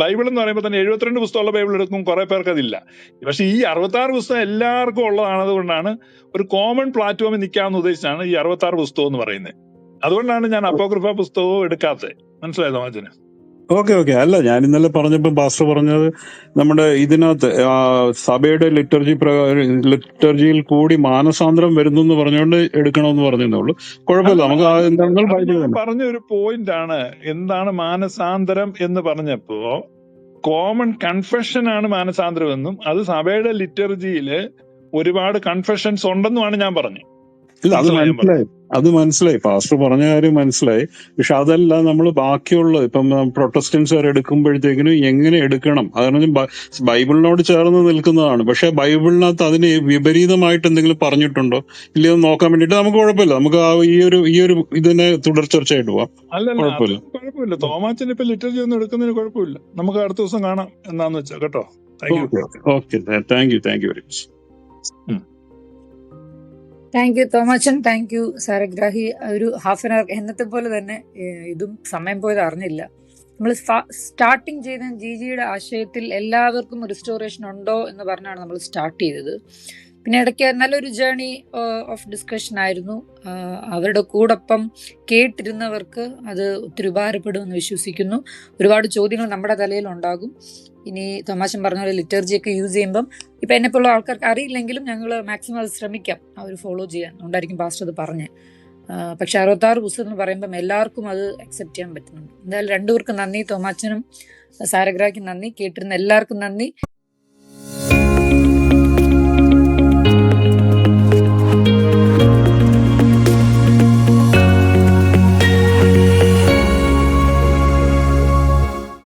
ബൈബിൾ എന്ന് പറയുമ്പോൾ തന്നെ 72 പുസ്തകമുള്ള ബൈബിൾ എടുക്കും, കുറെ പേർക്ക് അതില്ല. പക്ഷെ ഈ 66 പുസ്തകം എല്ലാവർക്കും ഉള്ളതാണത് കൊണ്ടാണ് ഒരു കോമൺ പ്ലാറ്റ്ഫോമിൽ നിൽക്കാമെന്ന് ഉദ്ദേശിച്ചാണ് ഈ 66 പുസ്തകം എന്ന് പറയുന്നത്. അതുകൊണ്ടാണ് ഞാൻ അപ്പോക്രിഫ പുസ്തകവും എടുക്കാത്തത്. മനസ്സിലായതോ മാച്ചന്? ഓക്കെ ഓക്കെ, അല്ല ഞാൻ ഇന്നലെ പറഞ്ഞപ്പോൾ പാസ്റ്റർ പറഞ്ഞത് നമ്മുടെ ഇതിനകത്ത് സഭയുടെ ലിറ്റർജിയിൽ കൂടി മാനസാന്തരം വരുന്നു എന്ന് പറഞ്ഞുകൊണ്ട് എടുക്കണമെന്ന് പറഞ്ഞതേ ഉള്ളൂ. കുഴപ്പമില്ല, അല്ല നമുക്ക് അത് എന്താണെന്ന് അത് ബൈബിൾ ഞാൻ തന്നെ. പറഞ്ഞ ഒരു പോയിന്റ് ആണ്. എന്താണ് മാനസാന്തരം എന്ന് പറഞ്ഞപ്പോ കോമൺ കൺഫെഷൻ ആണ് മാനസാന്തരം എന്നും അത് സഭയുടെ ലിറ്റർജിയില് ഒരുപാട് കൺഫെഷൻസ് ഉണ്ടെന്നുമാണ് ഞാൻ പറഞ്ഞത്. ഇല്ല, അത് മനസ്സിലായി ഞാൻ പറഞ്ഞു? മനസ്സിലായി പാസ്റ്റർ പറഞ്ഞ കാര്യം മനസ്സിലായി. പക്ഷെ അതല്ല നമ്മൾ ബാക്കിയുള്ള ഇപ്പം പ്രൊട്ടസ്റ്റൻസുകാർ എടുക്കുമ്പോഴത്തേക്കിനും എങ്ങനെ എടുക്കണം, അതാണ് ബൈബിളിനോട് ചേർന്ന് നിൽക്കുന്നതാണ്. പക്ഷെ ബൈബിളിനകത്ത് അതിന് വിപരീതമായിട്ട് എന്തെങ്കിലും പറഞ്ഞിട്ടുണ്ടോ ഇല്ലയോ എന്ന് നോക്കാൻ വേണ്ടിയിട്ട് നമുക്ക് കുഴപ്പമില്ല, നമുക്ക് ഈ ഒരു ഇതിനെ തുടർ ചർച്ചയായിട്ട് പോവാം. അല്ലല്ല, അത് കുഴപ്പമില്ല. കുഴപ്പമില്ല. തോമാച്ചൻ ഇപ്പൊ ലിറ്റർജി ഒന്നും എടുക്കുന്നതിന് കുഴപ്പമില്ല. നമുക്ക് അടുത്ത ദിവസം കാണാം എന്നാന്ന് വെച്ചാ കേട്ടോ. Thank you. Okay, thank you very much. Thank you Thomachan, thank you സാരഗ്രാഹി. ഒരു ഹാഫ് ആൻ അവർ എന്നത്തെ പോലെ തന്നെ ഇതും സമയം പോയത് അറിഞ്ഞില്ല. നമ്മൾ സ്റ്റാർട്ടിങ് ചെയ്ത ജിജിയുടെ ആശയത്തിൽ എല്ലാവർക്കും റിസ്റ്റോറേഷൻ ഉണ്ടോ എന്ന് പറഞ്ഞാണ് നമ്മൾ സ്റ്റാർട്ട് ചെയ്തത്. പിന്നെ ഇടയ്ക്ക് നല്ലൊരു ജേണി ഓഫ് ഡിസ്കഷൻ ആയിരുന്നു. അവരുടെ കൂടൊപ്പം കേട്ടിരുന്നവർക്ക് അത് ഒത്തിരി ഉപകാരപ്പെടുമെന്ന് വിശ്വസിക്കുന്നു. ഒരുപാട് ചോദ്യങ്ങൾ നമ്മുടെ തലയിൽ ഉണ്ടാകും. ഇനി തമാശൻ പറഞ്ഞ പോലെ ലിറ്റർജിയൊക്കെ യൂസ് ചെയ്യുമ്പം ഇപ്പം എന്നെപ്പോലുള്ള ആൾക്കാർക്ക് അറിയില്ലെങ്കിലും ഞങ്ങൾ മാക്സിമം അത് ശ്രമിക്കാം അവർ ഫോളോ ചെയ്യാൻ. അതുകൊണ്ടായിരിക്കും പാസ്റ്റർ അത് പറഞ്ഞത്. പക്ഷെ 66 പുസ്തകം എന്ന് പറയുമ്പം എല്ലാവർക്കും അത് അക്സെപ്റ്റ് ചെയ്യാൻ പറ്റുന്നുണ്ട്. എന്തായാലും രണ്ടുപേർക്കും നന്ദി. തോമാച്ചനും സാരഗ്രാഹിക്കും നന്ദി. കേട്ടിരുന്ന എല്ലാവർക്കും നന്ദി.